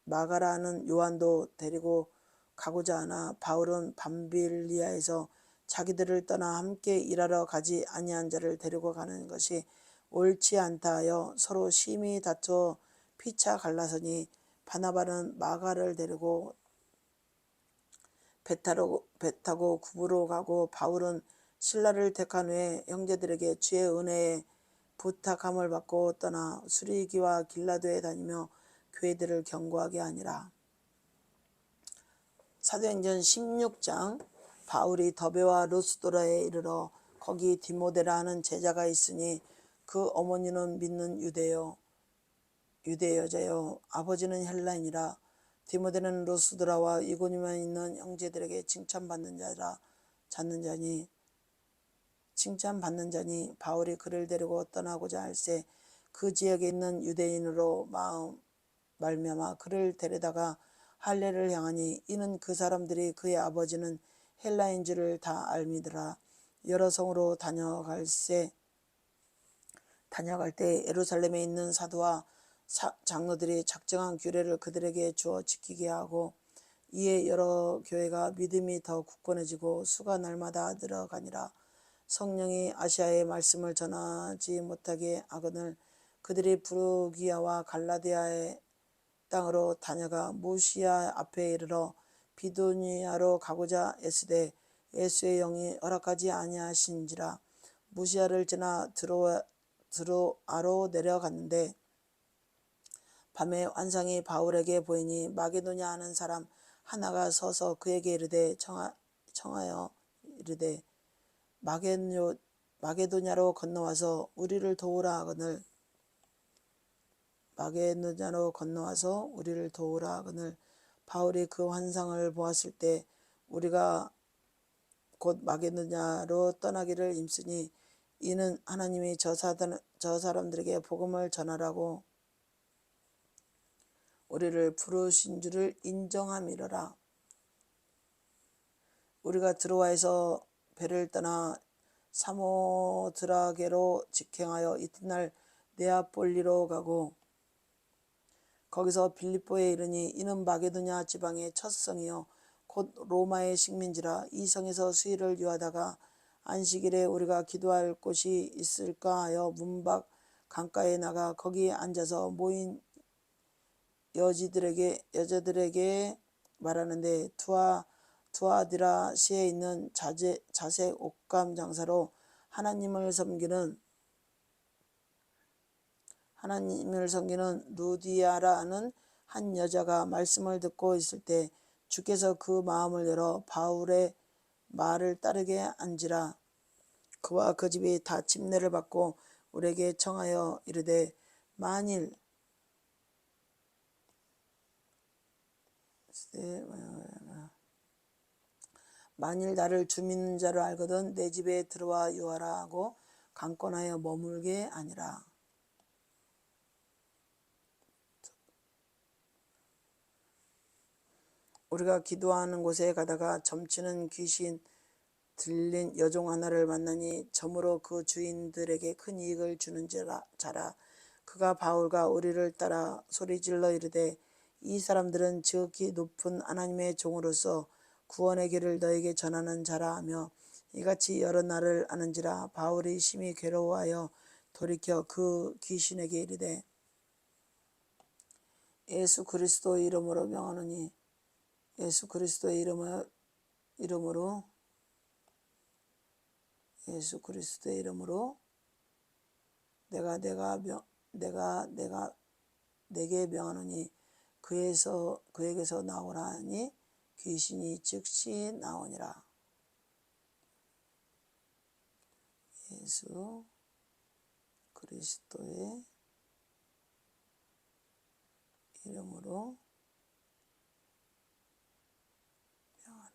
마가라는 요한도 데리고 가고자 하나 바울은 밤빌리아에서 자기들을 떠나 함께 일하러 가지 아니한 자를 데리고 가는 것이 옳지 않다 하여 서로 심히 다투어 피차 갈라서니, 바나바는 마가를 데리고 배 타고 구부로 가고 바울은 실라를 택한 후에 형제들에게 주의 은혜에 부탁함을 받고 떠나 수리기와 길라도에 다니며 교회들을 경고하게 하니라. 사도행전 16장. 바울이 더베와 루스도라에 이르러 거기 디모데라 하는 제자가 있으니 그 어머니는 믿는 유대 여자요 아버지는 헬라인이라. 디모데는 루스드라와 이고니온에 있는 형제들에게 칭찬받는 자니 바울이 그를 데리고 떠나고자 할새 그 지역에 있는 유대인으로 말미암아 그를 데려다가 할례를 향하니 이는 그 사람들이 그의 아버지는 헬라인 줄을 다 알미더라. 여러 성으로 다녀갈 때 예루살렘에 있는 사도와 장로들이 작정한 규례를 그들에게 주어 지키게 하고 이에 여러 교회가 믿음이 더 굳건해지고 수가 날마다 늘어가니라. 성령이 아시아의 말씀을 전하지 못하게 하거늘 그들이 부르기아와 갈라디아의 땅으로 다녀가 무시아 앞에 이르러 비두니아로 가고자 애쓰되 예수의 영이 허락하지 아니하신지라. 무시아를 지나 드로아로 내려갔는데 밤에 환상이 바울에게 보이니 마게도냐 하는 사람 하나가 서서 그에게 이르되 청하여 이르되 마게도냐로 건너와서 우리를 도우라 하거늘 바울이 그 환상을 보았을 때 우리가 곧 마게도냐로 떠나기를 힘쓰니 이는 하나님이 저 사람들에게 복음을 전하라고 우리를 부르신 줄을 인정함이로라. 우리가 드로아에서 배를 떠나 사모드라게로 직행하여 이튿날 네아폴리로 가고 거기서 빌립보에 이르니 이는 마게도냐 지방의 첫 성이요 곧 로마의 식민지라. 이 성에서 수일을 유하다가 안식일에 우리가 기도할 곳이 있을까 하여 문밖 강가에 나가 거기 앉아서 모인 여자들에게 말하는데 투아디라시에 있는 자색 옷감 장사로 하나님을 섬기는 루디아라는 한 여자가 말씀을 듣고 있을 때 주께서 그 마음을 열어 바울의 말을 따르게 한지라. 그와 그 집이 다 침례를 받고 우리에게 청하여 이르되 만일 나를 주 믿는 자로 알거든 내 집에 들어와 유하라 하고 강권하여 머물게 아니라. 우리가 기도하는 곳에 가다가 점치는 귀신 들린 여종 하나를 만나니 점으로 그 주인들에게 큰 이익을 주는 자라. 그가 바울과 우리를 따라 소리질러 이르되 이 사람들은 지극히 높은 하나님의 종으로서 구원의 길을 너에게 전하는 자라 하며 이같이 여러 날을 아는지라. 바울이 심히 괴로워하여 돌이켜 그 귀신에게 이르되 예수 그리스도의 이름으로 명하노니 예수 그리스도의 이름으로 내가 내게 명하노니 그에게서 나오라 하니 귀신이 즉시 나오니라. 예수 그리스도의 이름으로 명하노니.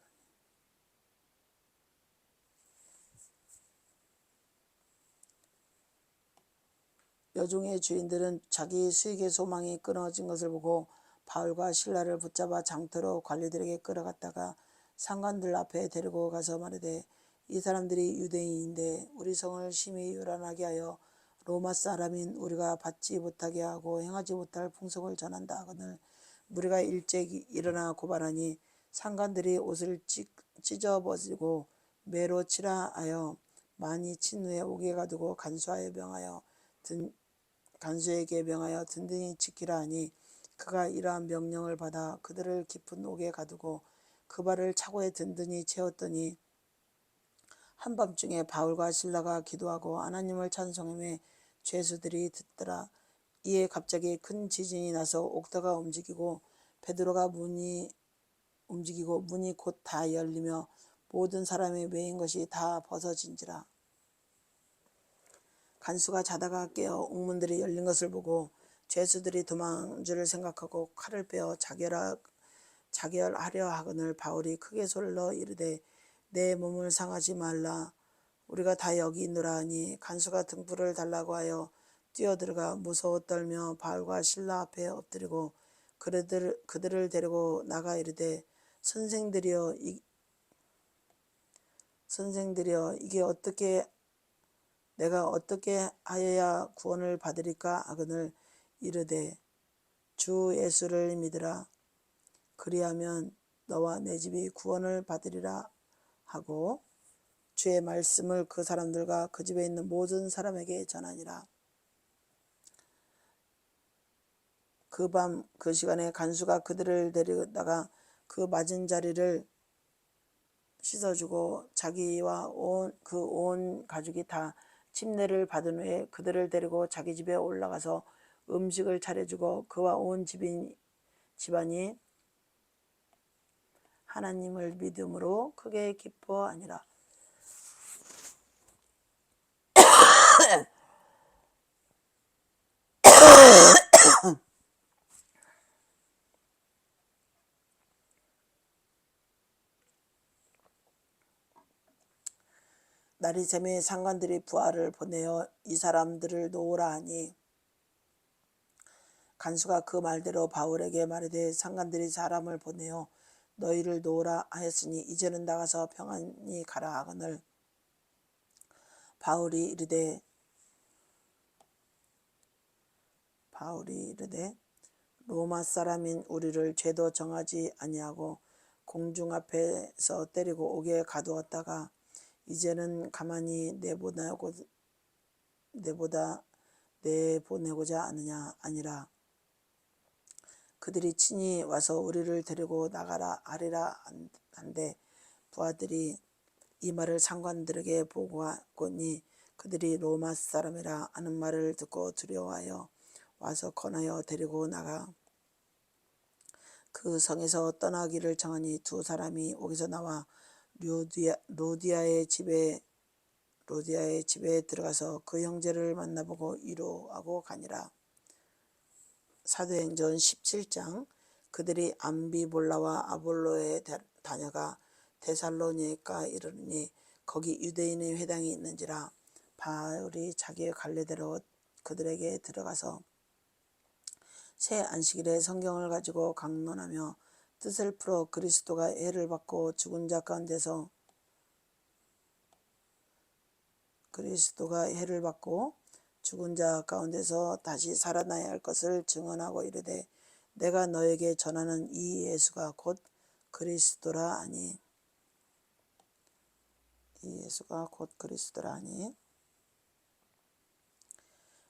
여종의 주인들은 자기 수익의 소망이 끊어진 것을 보고 바울과 실라를 붙잡아 장터로 관리들에게 끌어갔다가 상관들 앞에 데리고 가서 말하되 이 사람들이 유대인인데 우리 성을 심히 요란하게 하여 로마 사람인 우리가 받지 못하게 하고 행하지 못할 풍속을 전한다 하거늘 우리가 일찍 일어나 고발하니 상관들이 옷을 찢어버리고 매로 치라 하여 많이 친 후에 옥에 가두고 간수에게 명하여 든든히 지키라 하니 그가 이러한 명령을 받아 그들을 깊은 옥에 가두고 그 발을 차고에 든든히 채웠더니 한밤중에 바울과 실라가 기도하고 하나님을 찬송하며 죄수들이 듣더라. 이에 갑자기 큰 지진이 나서 옥터가 움직이고 베드로가 문이 곧 다 열리며 모든 사람이 매인 것이 다 벗어진지라. 간수가 자다가 깨어 옥문들이 열린 것을 보고 죄수들이 도망한 줄을 생각하고 칼을 빼어 자결하려 하거늘 바울이 크게 소리로 이르되 내 몸을 상하지 말라. 우리가 다 여기 있노라 하니 간수가 등불을 달라고 하여 뛰어들어가 무서워 떨며 바울과 실라 앞에 엎드리고 그들을 데리고 나가 이르되 선생들이여 이게 내가 어떻게 하여야 구원을 받으리까 하거늘 이르되 주 예수를 믿으라. 그리하면 너와 내 집이 구원을 받으리라 하고 주의 말씀을 그 사람들과 그 집에 있는 모든 사람에게 전하니라. 그 밤 그 시간에 간수가 그들을 데려다가 그 맞은 자리를 씻어주고 자기와 온 가족이 다 침례를 받은 후에 그들을 데리고 자기 집에 올라가서 음식을 차려주고 그와 온 집안이 하나님을 믿음으로 크게 기뻐하니라. 날이 새매 상관들이 부하를 보내어 이 사람들을 놓으라 하니 간수가 그 말대로 바울에게 말하되 상관들이 사람을 보내어 너희를 놓으라 하였으니 이제는 나가서 평안히 가라 하거늘 바울이 이르되 로마 사람인 우리를 죄도 정하지 아니하고 공중 앞에서 때리고 옥에 가두었다가 이제는 가만히 내보내고자 하느냐 아니라 그들이 친히 와서 우리를 데리고 나가라 하리라 한데 부하들이 이 말을 상관들에게 보고하니 그들이 로마 사람이라 하는 말을 듣고 두려워하여 와서 권하여 데리고 나가 그 성에서 떠나기를 정하니 두 사람이 옥에서 나와 로디아의 집에 들어가서 그 형제를 만나보고 위로하고 가니라. 사도행전 17장. 그들이 암비볼라와 아볼로에 다녀가 데살로니가 이르니 거기 유대인의 회당이 있는지라. 바울이 자기의 갈래대로 그들에게 들어가서 새 안식일에 성경을 가지고 강론하며 뜻을 풀어 그리스도가 해를 받고 죽은 자 가운데서 다시 살아나야 할 것을 증언하고 이르되 내가 너에게 전하는 이 예수가 곧 그리스도라 하니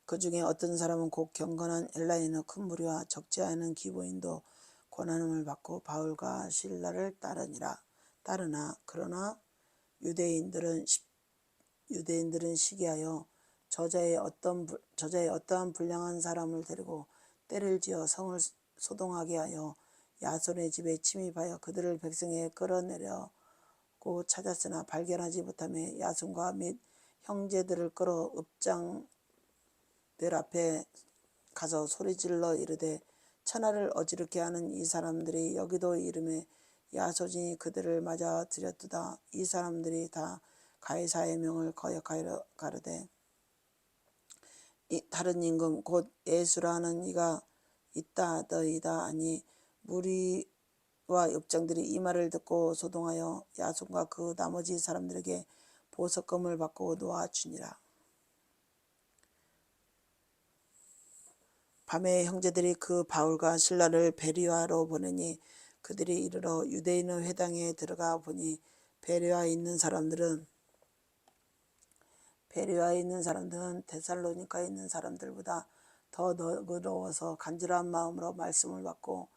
그 중에 어떤 사람은 곧 경건한 헬라인의 큰 무리와 적지 않은 기부인도 고난을 받고 바울과 실라를 따르나 그러나 유대인들은 시기하여 저자의 어떠한 불량한 사람을 데리고 때를 지어 성을 소동하게 하여 야손의 집에 침입하여 그들을 백성에 끌어내려고 찾았으나 발견하지 못하며 야손과 및 형제들을 끌어 읍장들 앞에 가서 소리질러 이르되 천하를 어지럽게 하는 이 사람들이 여기도 이름에 야손이 그들을 맞아 들였도다. 이 사람들이 다 가이사의 명을 거역하여 가르되 다른 임금 곧 예수라는 이가 있다더이다 하니 무리와 읍장들이 이 말을 듣고 소동하여 야손과 그 나머지 사람들에게 보석금을 받고 놓아주니라. 밤에 형제들이 그 바울과 실라를 베리아로 보내니 그들이 이르러 유대인의 회당에 들어가 보니 베리아에 있는 사람들은 데살로니가에 있는 사람들보다 더 너그러워서 간절한 마음으로 말씀을 받고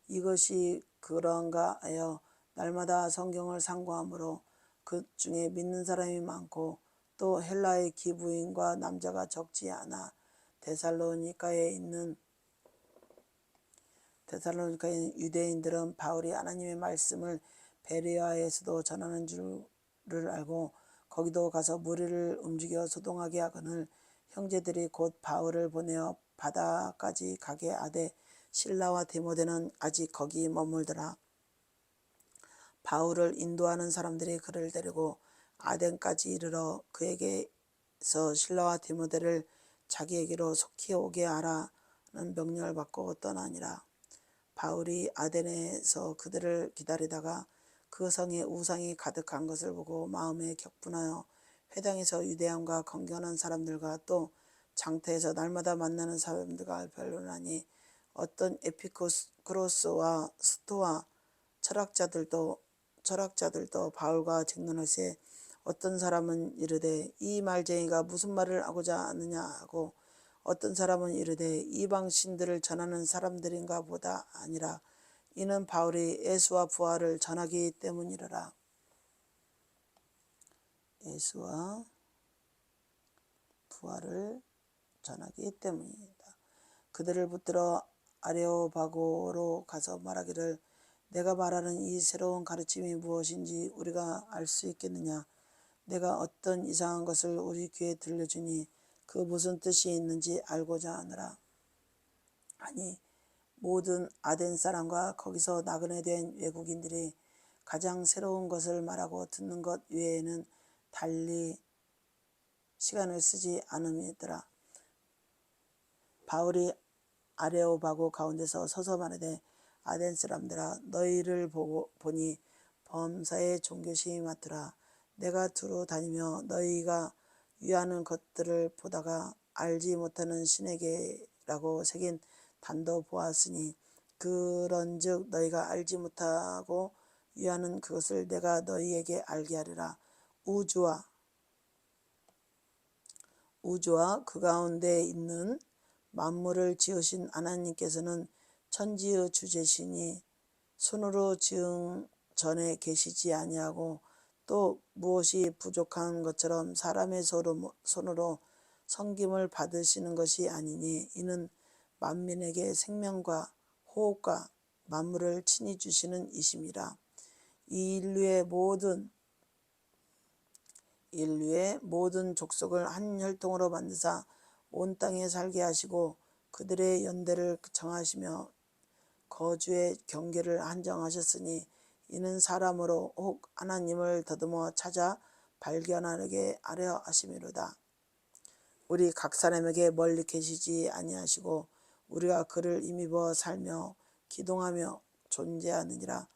이것이 그런가 하여 날마다 성경을 상고하므로 그 중에 믿는 사람이 많고 또 헬라의 기부인과 남자가 적지 않아 데살로니가에 있는 유대인들은 바울이 하나님의 말씀을 베레아에서도 전하는 줄을 알고 거기도 가서 무리를 움직여 소동하게 하거늘 형제들이 곧 바울을 보내어 바다까지 가게 하되 실라와 디모데는 아직 거기 머물더라. 바울을 인도하는 사람들이 그를 데리고 아덴까지 이르러 그에게서 실라와 디모데를 자기에게로 속히 오게 하라는 명령을 받고 떠나니라. 바울이 아덴에서 그들을 기다리다가 그 성에 우상이 가득한 것을 보고 마음에 격분하여 회당에서 유대함과 건견한 사람들과 또 장터에서 날마다 만나는 사람들과 변론하니 어떤 에피쿠로스와 스토아 철학자들도 바울과 쟁론할세 어떤 사람은 이르되 이 말쟁이가 무슨 말을 하고자 하느냐 하고 어떤 사람은 이르되 이방 신들을 전하는 사람들인가 보다 아니라 이는 바울이 예수와 부활을 전하기 때문이라. 예수와 부활을 전하기 때문이다. 그들을 붙들어 아레오바고로 가서 말하기를 내가 말하는 이 새로운 가르침이 무엇인지 우리가 알 수 있겠느냐. 내가 어떤 이상한 것을 우리 귀에 들려주니 그 무슨 뜻이 있는지 알고자 하느라. 아니 모든 아덴 사람과 거기서 나그네 된 외국인들이 가장 새로운 것을 말하고 듣는 것 외에는 달리 시간을 쓰지 않음이더라. 바울이 아레오바고 가운데서 서서 말하되 아덴 사람들아 너희를 보니 범사에 종교심이 많더라. 내가 두루 다니며 너희가 위하는 것들을 보다가 알지 못하는 신에게라고 새긴 단도 보았으니 그런즉 너희가 알지 못하고 위하는 그것을 내가 너희에게 알게 하리라. 우주와 그 가운데 있는 만물을 지으신 하나님께서는 천지의 주제시니 손으로 지은 전에 계시지 아니하고 또 무엇이 부족한 것처럼 사람의 손으로 섬김을 받으시는 것이 아니니 이는 만민에게 생명과 호흡과 만물을 친히 주시는 이심이라. 이 인류의 모든 족속을 한 혈통으로 만드사 온 땅에 살게 하시고 그들의 연대를 정하시며 거주의 경계를 한정하셨으니 이는 사람으로 혹 하나님을 더듬어 찾아 발견하게 하려 하심이로다. 우리 각 사람에게 멀리 계시지 아니하시고 우리가 그를 힘입어 살며 기동하며 존재하느니라.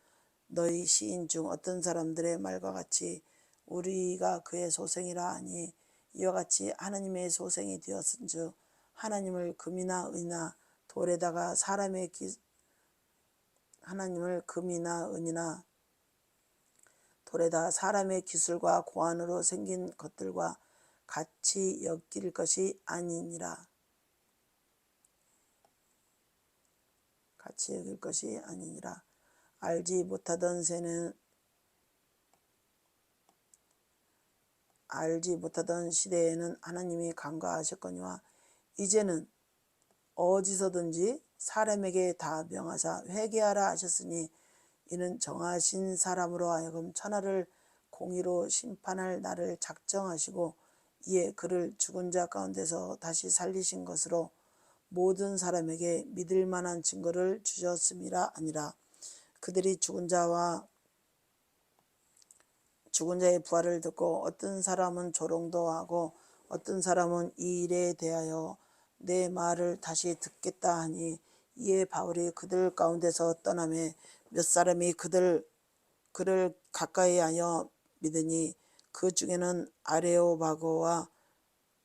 너희 시인 중 어떤 사람들의 말과 같이 우리가 그의 소생이라 하니 이와 같이 하나님의 소생이 되었은즉 하나님을 금이나 은이나 돌에다가 사람의 기술과 고안으로 생긴 것들과 같이 여길 것이 아니니라. 알지 못하던 시대에는 하나님이 간과하셨거니와 이제는 어디서든지 사람에게 다 명하사 회개하라 하셨으니 이는 정하신 사람으로 하여금 천하를 공의로 심판할 날을 작정하시고 이에 그를 죽은 자 가운데서 다시 살리신 것으로 모든 사람에게 믿을 만한 증거를 주셨음이라 아니라. 그들이 죽은 자의 부활을 듣고 어떤 사람은 조롱도 하고 어떤 사람은 이 일에 대하여 내 말을 다시 듣겠다 하니 이에 바울이 그들 가운데서 떠나매 몇 사람이 그를 가까이하여 믿으니 그 중에는 아레오바고와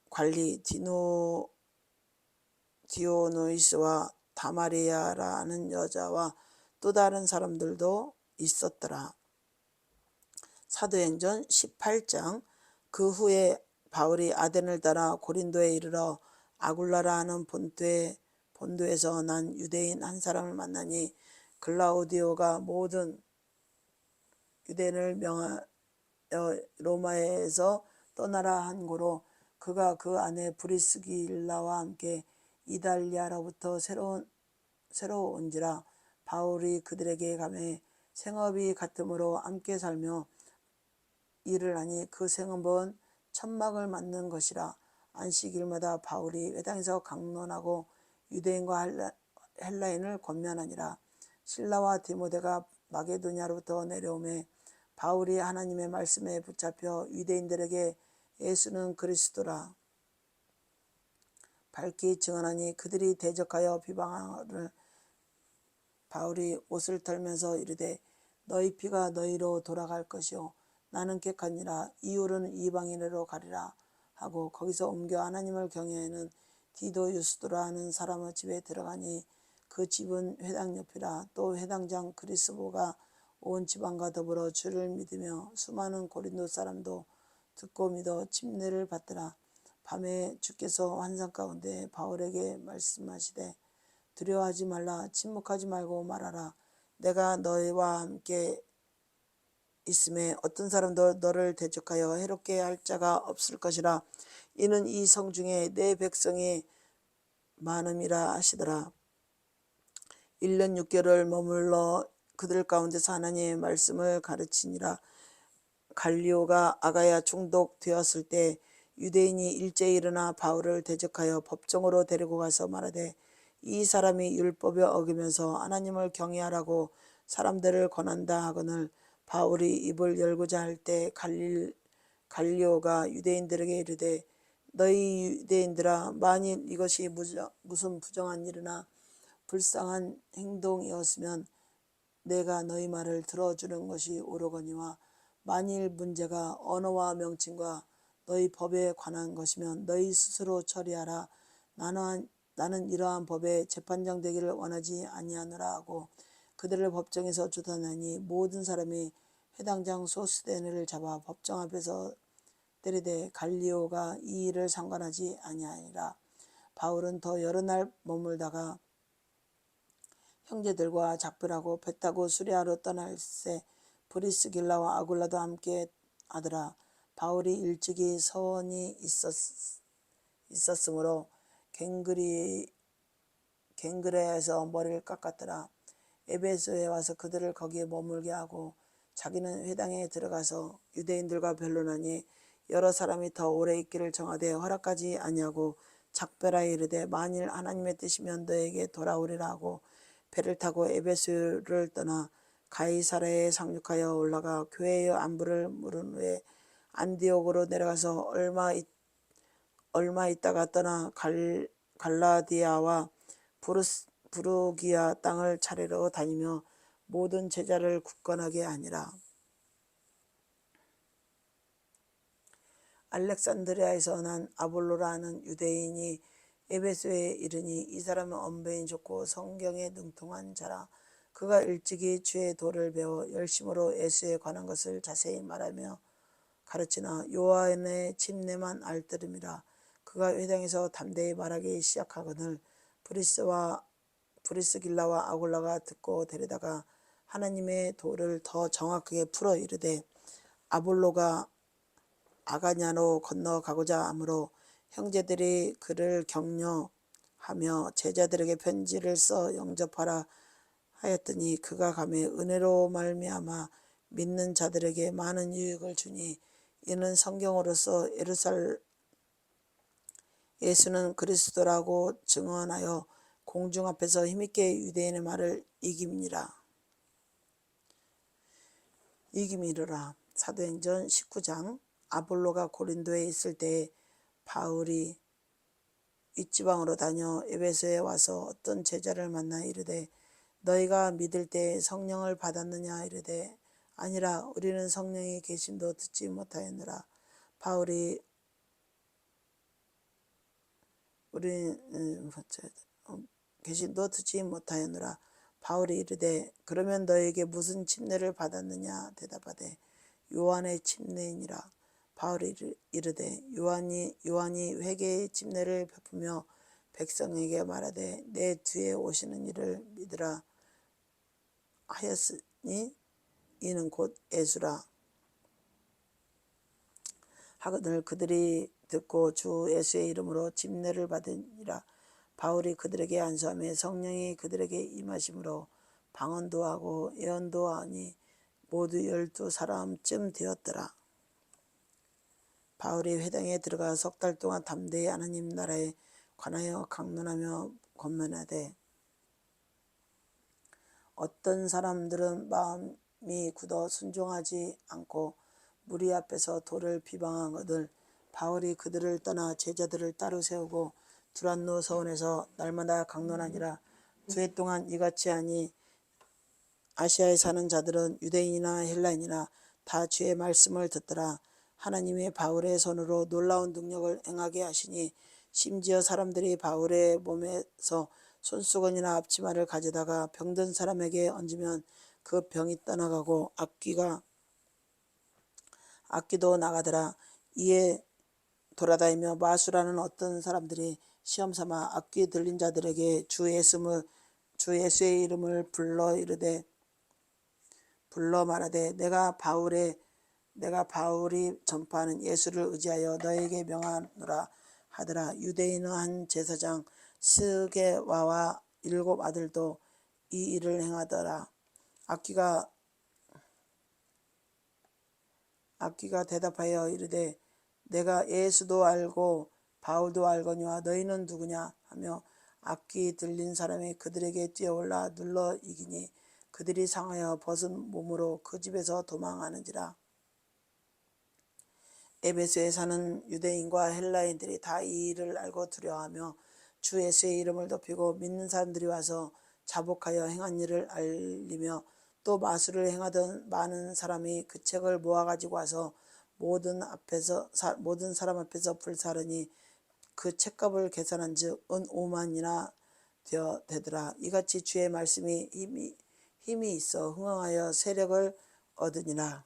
관리 디오누이스와 다마리아라는 여자와 또 다른 사람들도 있었더라. 사도행전 18장. 그 후에 바울이 아덴을 따라 고린도에 이르러 아굴라라 하는 본도에서 난 유대인 한 사람을 만나니 글라우디오가 모든 유대인을 명하여 로마에서 떠나라 한 고로 그가 그 안에 브리스길라와 함께 이달리아로부터 새로 온지라. 바울이 그들에게 가매 생업이 같으므로 함께 살며 일을 하니 그 생업은 천막을 만드는 것이라. 안식일마다 바울이 회당에서 강론하고 유대인과 헬라인을 권면하니라. 실라와 디모데가 마게도냐로부터 내려오매 바울이 하나님의 말씀에 붙잡혀 유대인들에게 예수는 그리스도라 밝히 증언하니 그들이 대적하여 비방하를 바울이 옷을 털면서 이르되 너희 피가 너희로 돌아갈 것이요 나는 객하니라 이후로는 이방인으로 가리라 하고 거기서 옮겨 하나님을 경외하는 디도 유스도라 하는 사람의 집에 들어가니 그 집은 회당 옆이라. 또 회당장 그리스보가 온 지방과 더불어 주를 믿으며 수많은 고린도 사람도 듣고 믿어 침례를 받더라. 밤에 주께서 환상 가운데 바울에게 말씀하시되 두려워하지 말라. 침묵하지 말고 말하라. 내가 너희와 함께 있음에 어떤 사람도 너를 대적하여 해롭게 할 자가 없을 것이라. 이는 이 성중에 내 백성이 많음이라 하시더라. 1년 6개월을 머물러 그들 가운데서 하나님의 말씀을 가르치니라. 갈리오가 아가야 중독되었을 때 유대인이 일제히 일어나 바울을 대적하여 법정으로 데리고 가서 말하되 이 사람이 율법에 어기면서 하나님을 경외하라고 사람들을 권한다 하거늘 바울이 입을 열고자 할 때 갈리오가 유대인들에게 이르되 너희 유대인들아 만일 이것이 무슨 부정한 일이나 불쌍한 행동이었으면 내가 너희 말을 들어주는 것이 옳으거니와 만일 문제가 언어와 명칭과 너희 법에 관한 것이면 너희 스스로 처리하라. 나는 이러한 법에 재판장 되기를 원하지 아니하노라 하고 그들을 법정에서 쫓아내니 모든 사람이 회당장 소스데네를 잡아 법정 앞에서 때리되 갈리오가 이 일을 상관하지 아니하니라. 바울은 더 여러 날 머물다가 형제들과 작별하고 배 타고 수리아로 떠날새 브리스길라와 아굴라도 함께 하더라. 바울이 일찍이 서원이 있었으므로 갱그레에서 머리를 깎았더라. 에베소에 와서 그들을 거기에 머물게 하고 자기는 회당에 들어가서 유대인들과 변론하니 여러 사람이 더 오래 있기를 정하되 허락하지 아니하고 작별하여 이르되 만일 하나님의 뜻이면 너에게 돌아오리라 하고 배를 타고 에베소를 떠나 가이사랴에 상륙하여 올라가 교회의 안부를 물은 후에 안디옥으로 내려가서 얼마 있다가 떠나 갈라디아와 부르기아 땅을 차례로 다니며 모든 제자를 굳건하게 하니라. 알렉산드리아에서 난 아볼로라 하는 유대인이 에베소에 이르니 이 사람은 언변이 좋고 성경에 능통한 자라. 그가 일찍이 주의 도를 배워 열심으로 예수에 관한 것을 자세히 말하며 가르치나 요한의 침례만 알더름이라. 그가 회당에서 담대히 말하기 시작하거늘 브리스길라와 아굴라가 듣고 데려다가 하나님의 도를 더 정확하게 풀어 이르되 아볼로가 아가냐로 건너가고자 하므로 형제들이 그를 격려하며 제자들에게 편지를 써 영접하라 하였더니 그가 가매 은혜로 말미암아 믿는 자들에게 많은 유익을 주니 이는 성경으로서 예수는 그리스도라고 증언하여 공중 앞에서 힘있게 유대인의 말을 이김이르라. 사도행전 19장. 아볼로가 고린도에 있을 때에 바울이 윗지방으로 다녀 에베소에 와서 어떤 제자를 만나 이르되 너희가 믿을 때 성령을 받았느냐 이르되 아니라 우리는 성령이 계심도 듣지 못하였느라. 바울이 계심도 듣지 못하였느라. 바울이 이르되 그러면 너에게 무슨 침례를 받았느냐 대답하되 요한의 침례이니라. 바울이 이르되 요한이 회개의 침례를 베푸며 백성에게 말하되 내 뒤에 오시는 이를 믿으라 하였으니 이는 곧 예수라 하거늘 그들이 듣고 주 예수의 이름으로 침례를 받으니라. 바울이 그들에게 안수하며 성령이 그들에게 임하심으로 방언도 하고 예언도 하니 모두 12사람쯤 되었더라. 바울이 회당에 들어가 석 달 동안 담대히 하나님 나라에 관하여 강론하며 권면하되 어떤 사람들은 마음이 굳어 순종하지 않고 무리 앞에서 도를 비방하거늘 바울이 그들을 떠나 제자들을 따로 세우고 두란노 서원에서 날마다 강론하니라. 2해 동안 이같이 하니 아시아에 사는 자들은 유대인이나 헬라인이나 다 주의 말씀을 듣더라. 하나님의 바울의 손으로 놀라운 능력을 행하게 하시니 심지어 사람들이 바울의 몸에서 손수건이나 앞치마를 가져다가 병든 사람에게 얹으면 그 병이 떠나가고 악기도 나가더라. 이에 돌아다니며 마수라는 어떤 사람들이 시험삼아 악기 들린 자들에게 주 예수의 이름을 불러 말하되 내가 바울이 전파하는 예수를 의지하여 너에게 명하노라 하더라. 유대인의 한 제사장 스게와와 7 아들도 이 일을 행하더라. 악기가 대답하여 이르되 내가 예수도 알고 바울도 알거니와 너희는 누구냐 하며 악기 들린 사람이 그들에게 뛰어올라 눌러 이기니 그들이 상하여 벗은 몸으로 그 집에서 도망하는지라. 에베소에 사는 유대인과 헬라인들이 다 이 일을 알고 두려워하며 주 예수의 이름을 높이고 믿는 사람들이 와서 자복하여 행한 일을 알리며 또 마술을 행하던 많은 사람이 그 책을 모아가지고 와서 모든 사람 앞에서 불사르니 그 책값을 계산한즉 은 5만이나 되더라. 이같이 주의 말씀이 힘이 있어 흥황하여 세력을 얻으니라.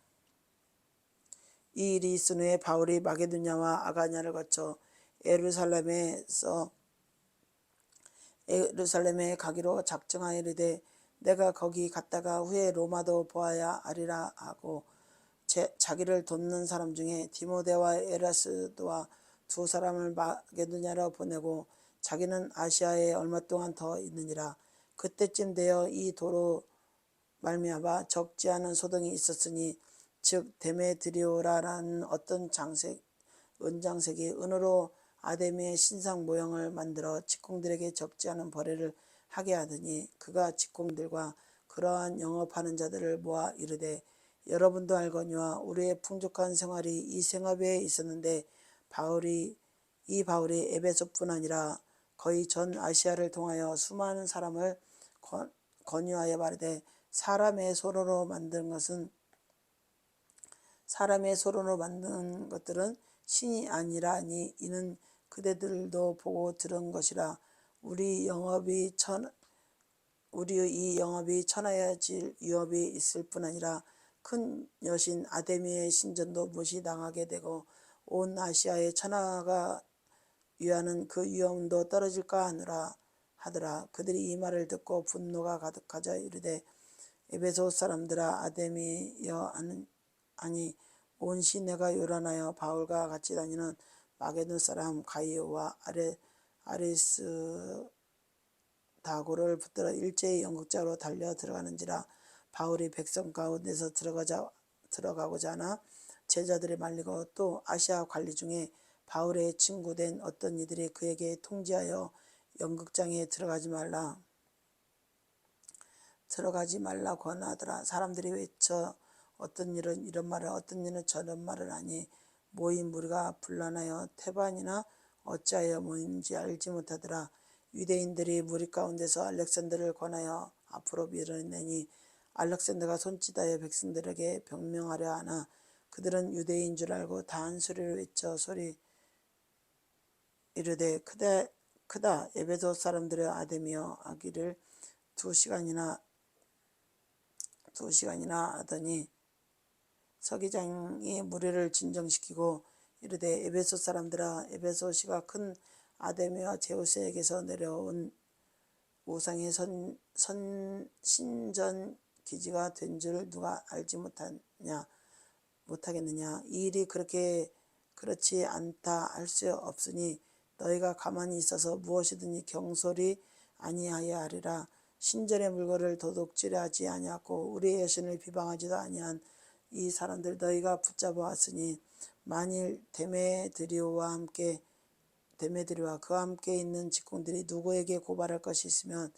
이 일이 있은 후에 바울이 마게도냐와 아가냐를 거쳐 예루살렘에 가기로 작정하여 이르되 내가 거기 갔다가 후에 로마도 보아야 하리라 하고 자기를 돕는 사람 중에 디모데와 에라스도와 2 사람을 마게도냐로 보내고 자기는 아시아에 얼마 동안 더 있느니라. 그때쯤 되어 이 도로 말미암아 적지 않은 소동이 있었으니 즉 데메드리오라라는 어떤 은장색이 은으로 아데미의 신상 모형을 만들어 직공들에게 적지 않은 벌레를 하게 하더니 그가 직공들과 그러한 영업하는 자들을 모아 이르되 여러분도 알거니와 우리의 풍족한 생활이 이 생업에 있었는데 바울이 에베소뿐 아니라 거의 전 아시아를 통하여 수많은 사람을 권유하여 말하되 사람의 손으로 만든 것들은 신이 아니라니 이는 그대들도 보고 들은 것이라. 우리의 이 영업이 천하여질 위협이 있을 뿐 아니라 큰 여신 아데미의 신전도 무시당하게 되고 온 아시아의 천하가 위하는 그 위험도 떨어질까 하더라. 그들이 이 말을 듣고 분노가 가득하자 이르되 에베소 사람들아 아데미여 아니 온 시내가 요란하여 바울과 같이 다니는 마게돈 사람 가이오와 아리스다고를 붙들어 일제히 연극장으로 달려 들어가는지라. 바울이 백성 가운데서 들어가고자 하나 제자들이 말리고 또 아시아 관리 중에 바울의 친구된 어떤 이들이 그에게 통지하여 연극장에 들어가지 말라 권하더라. 사람들이 외쳐 어떤 일은 이런 말을 어떤 일은 저런 말을 하니 모인 무리가 분란하여 태반이나 어찌하여 모인지 알지 못하더라. 유대인들이 무리 가운데서 알렉산더를 권하여 앞으로 밀어내니 알렉산더가 손짓하여 백성들에게 변명하려 하나 그들은 유대인 줄 알고 다 한 소리로 외쳐 이르되 크다 에베소 사람들의 아데미여 하기를 2시간이나 하더니 서기장이 무리를 진정시키고 이르되 에베소 사람들아 에베소시가 큰 아데미와 제우스에게서 내려온 우상의 신전 기지가 된 줄 누가 알지 못하겠느냐. 이 일이 그렇지 않다 할 수 없으니 너희가 가만히 있어서 무엇이든지 경솔히 아니하여 하리라. 신전의 물건을 도둑질을 하지 아니하고 우리의 여신을 비방하지도 아니한 이 사람들 너희가 붙잡아 왔으니 만일 데메드리오와 그와 함께 있는 직공들이 누구에게 고발할 것이 있으면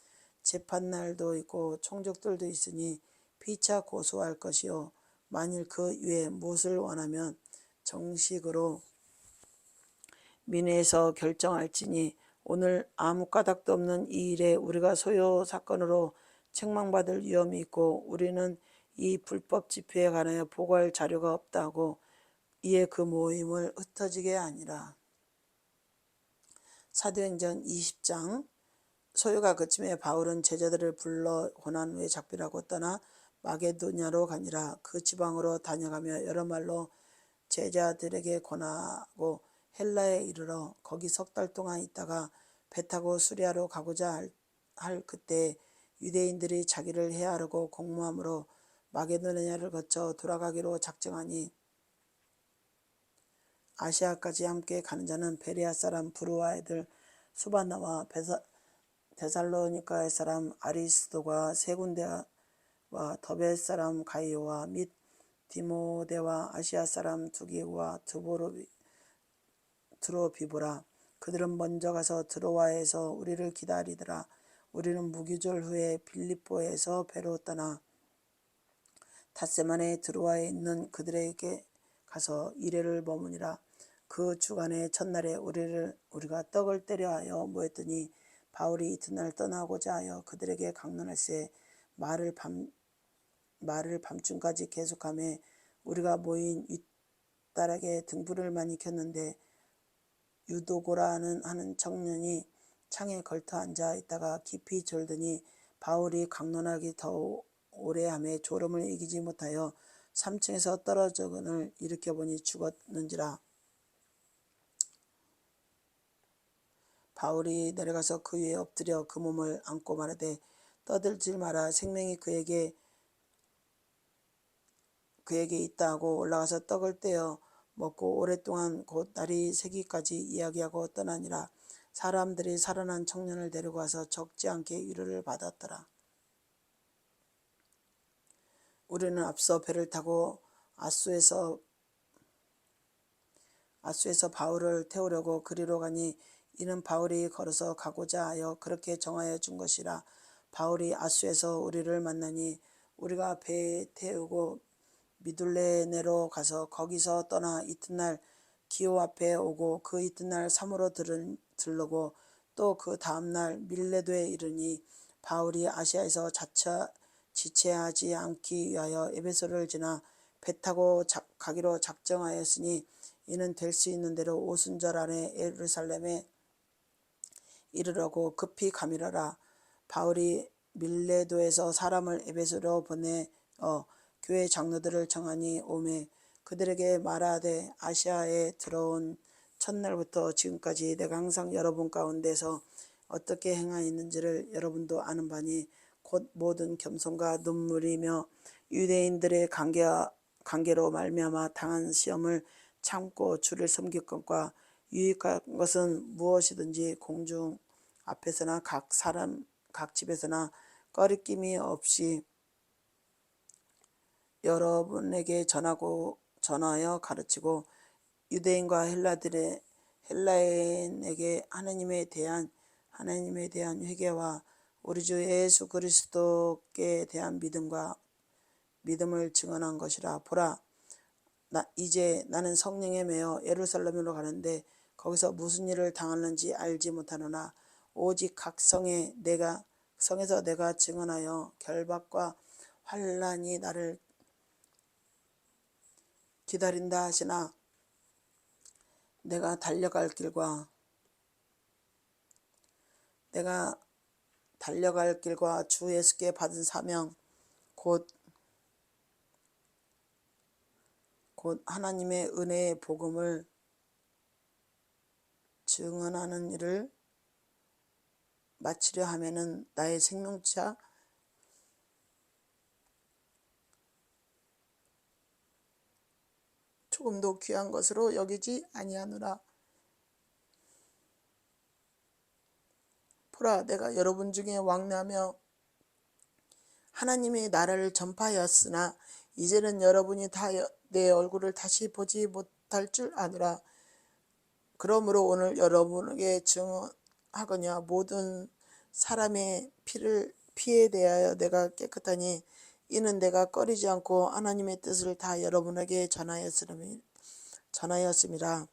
재판날도 있고 총적들도 있으니 피차 고소할 것이요 만일 그 위에 무엇을 원하면 정식으로 민회에서 결정할지니 오늘 아무 까닭도 없는 이 일에 우리가 소요 사건으로 책망받을 위험이 있고 우리는 이 불법 집회에 관하여 보고할 자료가 없다고 이에 그 모임을 흩어지게 하니라. 사도행전 20장. 소요가 그침에 바울은 제자들을 불러 고난 후에 작별하고 떠나 마게도냐로 가니라. 그 지방으로 다녀가며 여러 말로 제자들에게 권하고 헬라에 이르러 거기 석 달 동안 있다가 배 타고 수리아로 가고자 할 그때 유대인들이 자기를 해하려고 공모함으로 마게도냐를 거쳐 돌아가기로 작정하니 아시아까지 함께 가는 자는 베레아 사람 브루와 애들 수바나와 데살로니가의 사람 아리스도가 세 군데와 더베 사람 가이오와 및 디모데와 아시아 사람 두기와 드로비보라. 그들은 먼저 가서 드로아에서 우리를 기다리더라. 우리는 무교절 후에 빌립보에서 배로 떠나 닷새만에 드로아에 있는 그들에게 가서 이레를 머무니라. 그 주간의 첫날에 우리가 떡을 때려 하여 모였더니 바울이 이튿날 떠나고자 하여 그들에게 강론할새 말을 밤중까지 계속하며 우리가 모인 윗다락에 등불을 많이 켰는데 유도고라는 하는 청년이 창에 걸터 앉아 있다가 깊이 졸더니 바울이 강론하기 더 오래함에 졸음을 이기지 못하여 3층에서 떨어져건을 일으켜보니 죽었는지라. 바울이 내려가서 그 위에 엎드려 그 몸을 안고 말하되 떠들지 마라. 생명이 그에게 있다 하고 올라가서 떡을 떼어 먹고 오랫동안 곧 날이 새기까지 이야기하고 떠나니라. 사람들이 살아난 청년을 데리고 와서 적지 않게 위로를 받았더라. 우리는 앞서 배를 타고 아수에서 바울을 태우려고 그리로 가니 이는 바울이 걸어서 가고자 하여 그렇게 정하여 준 것이라. 바울이 아수에서 우리를 만나니 우리가 배에 태우고 미둘레네로 가서 거기서 떠나 이튿날 기오 앞에 오고 그 이튿날 사무로 들르고 또 그 다음날 밀레도에 이르니 바울이 아시아에서 지체하지 않기 위하여 에베소를 지나 배 타고 가기로 작정하였으니 이는 될 수 있는 대로 오순절 안에 예루살렘에 이르려고 급히 가미러라. 바울이 밀레도에서 사람을 에베소로 보내어 교회 장로들을 정하니 오매 그들에게 말하되 아시아에 들어온 첫날부터 지금까지 내가 항상 여러분 가운데서 어떻게 행하였는지를 여러분도 아는 바니 곧 모든 겸손과 눈물이며 유대인들의 관계로 말미암아 당한 시험을 참고 주를 섬길 것과 유익한 것은 무엇이든지 공중 앞에서나 각 집에서나 꺼리낌이 없이 여러분에게 전하여 가르치고 유대인과 헬라인에게 하나님에 대한 회개와 우리 주 예수 그리스도께 대한 믿음을 증언한 것이라. 보라, 이제 나는 성령에 매여 예루살렘으로 가는데 거기서 무슨 일을 당하는지 알지 못하노나 오직 각 성에서 내가 증언하여 결박과 환난이 나를 기다린다 하시나 내가 달려갈 길과 주 예수께 받은 사명 곧 하나님의 은혜의 복음을 증언하는 일을 마치려 하면은 나의 생명차 조금도 귀한 것으로 여기지 아니하노라. 보라, 내가 여러분 중에 왕래하며 하나님의 나라를 전파하였으나 이제는 여러분이 다 내 얼굴을 다시 보지 못할 줄 아노라. 그러므로 오늘 여러분에게 증언하거냐 모든 사람의 피를 피에 대하여 내가 깨끗하니 이는 내가 꺼리지 않고 하나님의 뜻을 다 여러분에게 전하였음이라.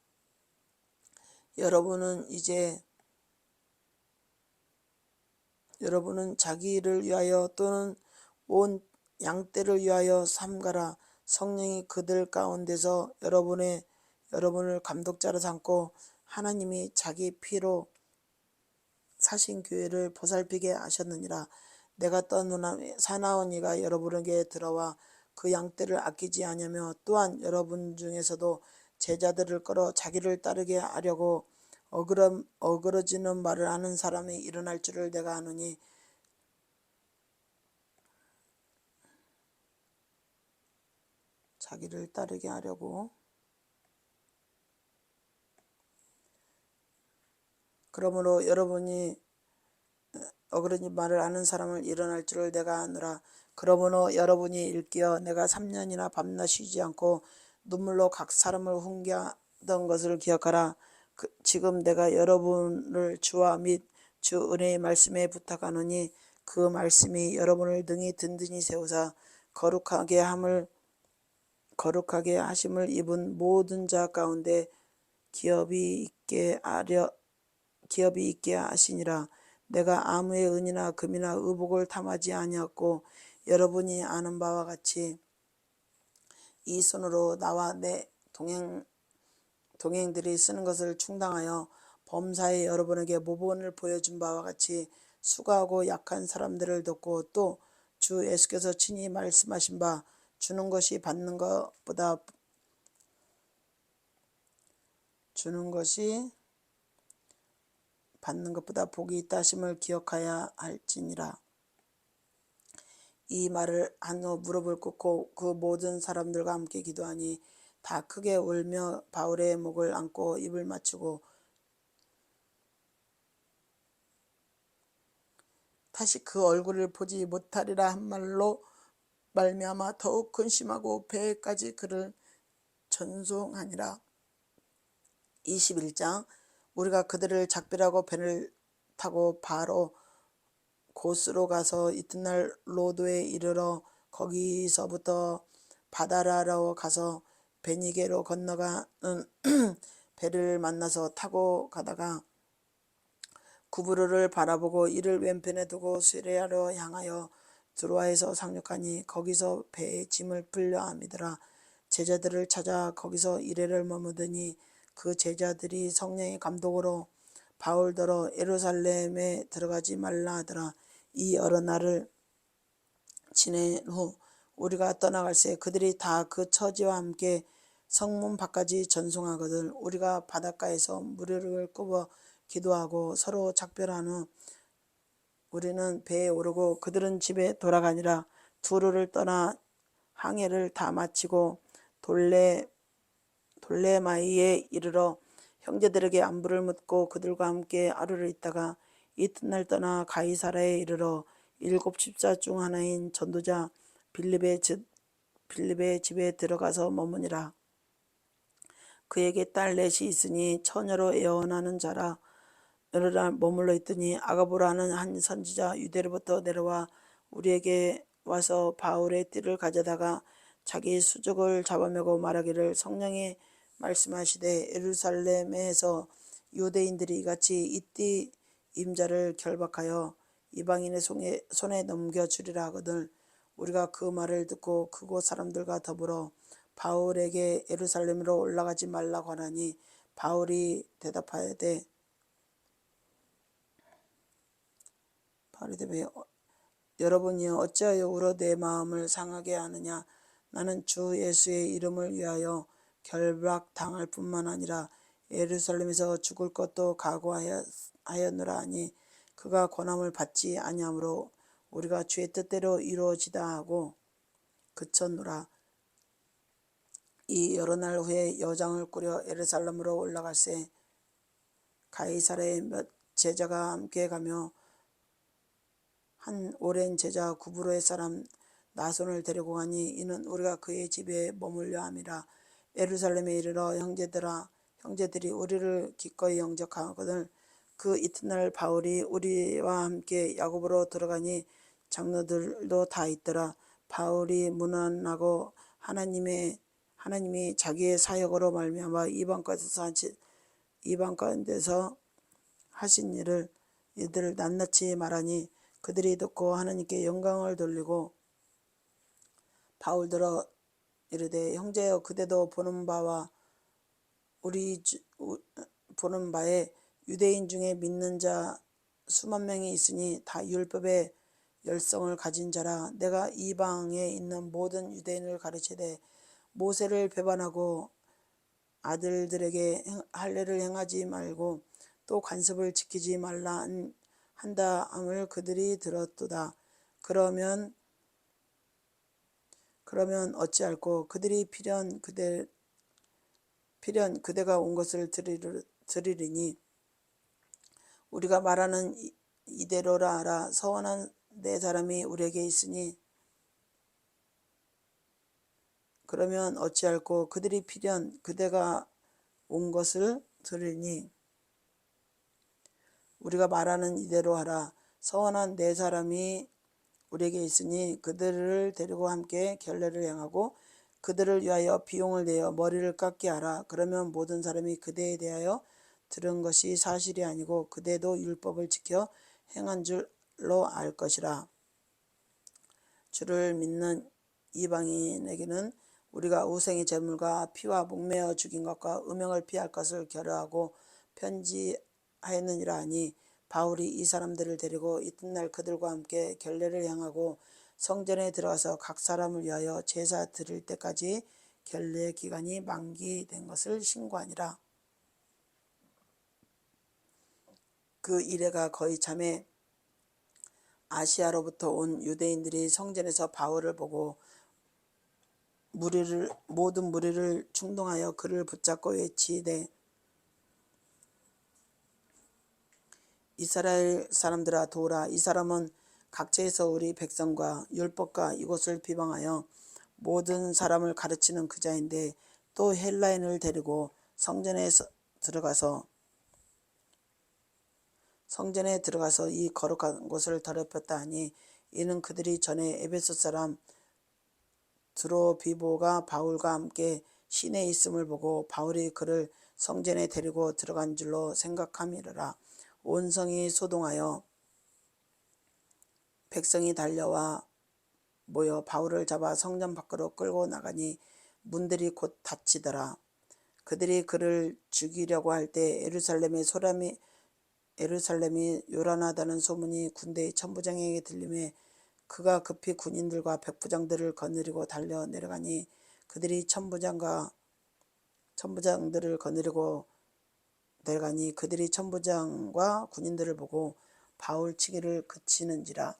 여러분은 자기를 위하여 또는 온 양떼를 위하여 삼가라. 성령이 그들 가운데서 여러분을 감독자로 삼고 하나님이 자기 피로 사신 교회를 보살피게 하셨느니라. 내가 사나우니가 여러분에게 들어와 그 양떼를 아끼지 아니하며 또한 여러분 중에서도 제자들을 끌어 자기를 따르게 하려고 어그러지는 말을 하는 사람이 일어날 줄을 내가 아노니 자기를 따르게 하려고 그러므로 여러분이 어그러진 말을 아는 사람을 일어날 줄을 내가 아노라. 그러므로 여러분이 일깨어 내가 3년이나 밤낮 쉬지 않고 눈물로 각 사람을 훈계하던 것을 기억하라. 지금 내가 여러분을 주와 및 주 은혜의 말씀에 부탁하노니 그 말씀이 여러분을 능히 든든히 세우사 거룩하게 하심을 입은 모든 자 가운데 기업이 있게 하시니라. 내가 아무의 은이나 금이나 의복을 탐하지 아니하고 여러분이 아는 바와 같이 이 손으로 나와 내 동행들이 쓰는 것을 충당하여 범사에 여러분에게 모본을 보여준 바와 같이 수고하고 약한 사람들을 돕고 또 주 예수께서 친히 말씀하신 바 주는 것이 받는 것보다 복이 있다 하심을 기억하여야 할지니라. 이 말을 한 후 무릎을 꿇고 그 모든 사람들과 함께 기도하니 다 크게 울며 바울의 목을 안고 입을 맞추고 다시 그 얼굴을 보지 못하리라 한 말로 말미암아 더욱 근심하고 배에까지 그를 전송하니라. 21장 우리가 그들을 작별하고 배를 타고 바로 고스로 가서 이튿날 로도에 이르러 거기서부터 바다라로 가서 베니게로 건너가는 배를 만나서 타고 가다가 구브로를 바라보고 이를 왼편에 두고 시리아로 향하여 드로아에서 상륙하니 거기서 배에 짐을 풀려 함이더라. 제자들을 찾아 거기서 이레를 머무더니 그 제자들이 성령의 감독으로 바울더러 예루살렘에 들어가지 말라 하더라. 이 여러 날을 지낸 후 우리가 떠나갈새 그들이 다 그 처지와 함께 성문 밖까지 전송하거든 우리가 바닷가에서 무료를 굽어 기도하고 서로 작별한 후 우리는 배에 오르고 그들은 집에 돌아가니라. 두로를 떠나 항해를 다 마치고 돌레마이에 이르러 형제들에게 안부를 묻고 그들과 함께 하루를 있다가 이튿날 떠나 가이사라에 이르러 7 집사 중 하나인 전도자 빌립의 집에 들어가서 머무니라. 그에게 딸 넷이 있으니 처녀로 예언하는 자라. 여러 날 머물러 있더니 아가보라는 한 선지자 유대로부터 내려와 우리에게 와서 바울의 띠를 가져다가 자기 수족을 잡아매고 말하기를 성령이 말씀하시되 예루살렘에서 유대인들이 이같이 이 띠 임자를 결박하여 이방인의 손에 넘겨주리라 하거늘 우리가 그 말을 듣고 그곳 사람들과 더불어 바울에게 예루살렘으로 올라가지 말라고 하나니 바울이 대답하되 여러분이여 어찌하여 울어 내 마음을 상하게 하느냐. 나는 주 예수의 이름을 위하여 결박당할 뿐만 아니라 예루살렘에서 죽을 것도 각오하였노라 하니 그가 권함을 받지 아니하므로 우리가 주의 뜻대로 이루어지다 하고 그쳤노라. 이 여러 날 후에 여장을 꾸려 예루살렘으로 올라갈새 가이사라에 몇 제자가 함께 가며 한 오랜 제자 구브로의 사람 나손을 데리고 가니 이는 우리가 그의 집에 머물려 함이라. 예루살렘에 이르러 형제들이 우리를 기꺼이 영접하거늘 그 이튿날 바울이 우리와 함께 야고보로 들어가니 장로들도 다 있더라. 바울이 문안하고 하나님이 자기의 사역으로 말미암아 이방 가운데서 하신 일을 이들을 낱낱이 말하니 그들이 듣고 하나님께 영광을 돌리고 바울들어 이르되 형제여 그대도 보는 바에 유대인 중에 믿는 자 수만 명이 있으니 다 율법의 열성을 가진 자라. 내가 이방에 있는 모든 유대인을 가르치되 모세를 배반하고 아들들에게 할례를 행하지 말고 또 관습을 지키지 말라 한다함을 그들이 들었도다. 그러면 어찌할꼬 그들이 필연 그대가 온 것을 들으리니 우리가 말하는 이대로라 하라. 서원한 네 사람이 우리에게 있으니 그러면 어찌할꼬 그들이 필연 그대가 온 것을 들으니 우리가 말하는 이대로 하라. 서원한 네 사람이 우리에게 있으니 그들을 데리고 함께 결례를 행하고 그들을 위하여 비용을 내어 머리를 깎게 하라. 그러면 모든 사람이 그대에 대하여 들은 것이 사실이 아니고 그대도 율법을 지켜 행한 줄로 알 것이라. 주를 믿는 이방인에게는 우리가 우생의 제물과 피와 목매어 죽인 것과 음행을 피할 것을 결의하고 편지하였느니라 하니 바울이 이 사람들을 데리고 이튿날 그들과 함께 결례를 행하고 성전에 들어가서 각 사람을 위하여 제사 드릴 때까지 결례 기간이 만기된 것을 신고하니라. 그 이래가 거의 참에 아시아로부터 온 유대인들이 성전에서 바울을 보고 모든 무리를 충동하여 그를 붙잡고 외치되 이스라엘 사람들아 도우라. 이 사람은 각처에서 우리 백성과 율법과 이곳을 비방하여 모든 사람을 가르치는 그자인데 또 헬라인을 데리고 성전에 들어가서 이 거룩한 곳을 더럽혔다 하니 이는 그들이 전에 에베소 사람 드로비보가 바울과 함께 시내에 있음을 보고 바울이 그를 성전에 데리고 들어간 줄로 생각함이라. 온 성이 소동하여 백성이 달려와 모여 바울을 잡아 성전 밖으로 끌고 나가니 문들이 곧 닫히더라. 그들이 그를 죽이려고 할 때 예루살렘이 요란하다는 소문이 군대의 천부장에게 들림에 그가 급히 군인들과 백부장들을 거느리고 달려 내려가니 그들이 천부장들을 거느리고 내려가니 그들이 천부장과 군인들을 보고 바울 치기를 그치는지라.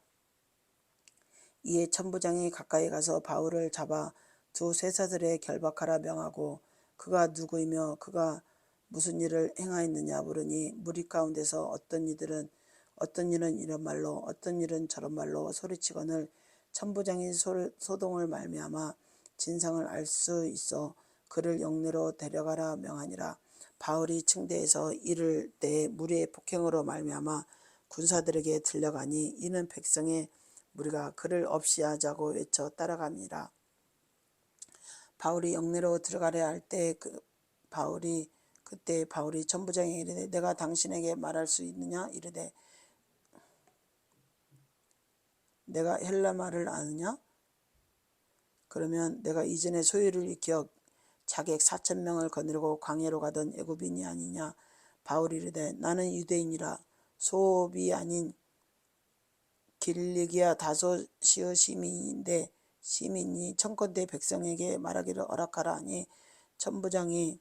이에 천부장이 가까이 가서 바울을 잡아 두 쇠사들에 결박하라 명하고 그가 누구이며 그가 무슨 일을 행하였느냐 물으니 무리 가운데서 어떤 이는 이런 말로 어떤 일은 저런 말로 소리치거늘 천부장이 소동을 말미암아 진상을 알 수 있어 그를 영내로 데려가라 명하니라. 바울이 층대에서 이를 때 무리의 폭행으로 말미암아 군사들에게 들려가니 이는 백성의 무리가 그를 없이 하자고 외쳐 따라갑니다. 바울이 영내로 들어가려 할 때 그때 바울이 천부장에게 이르되 내가 당신에게 말할 수 있느냐 이르되 내가 헬라말을 아느냐 그러면 내가 이전에 소유를 익혀 자객 4,000명을 거느리고 광야로 가던 애굽인이 아니냐. 바울이 이르되 나는 유대인이라 소읍이 아닌 길리기아 다소시의 시민이 청컨대 백성에게 말하기를 허락하라 하니 천부장이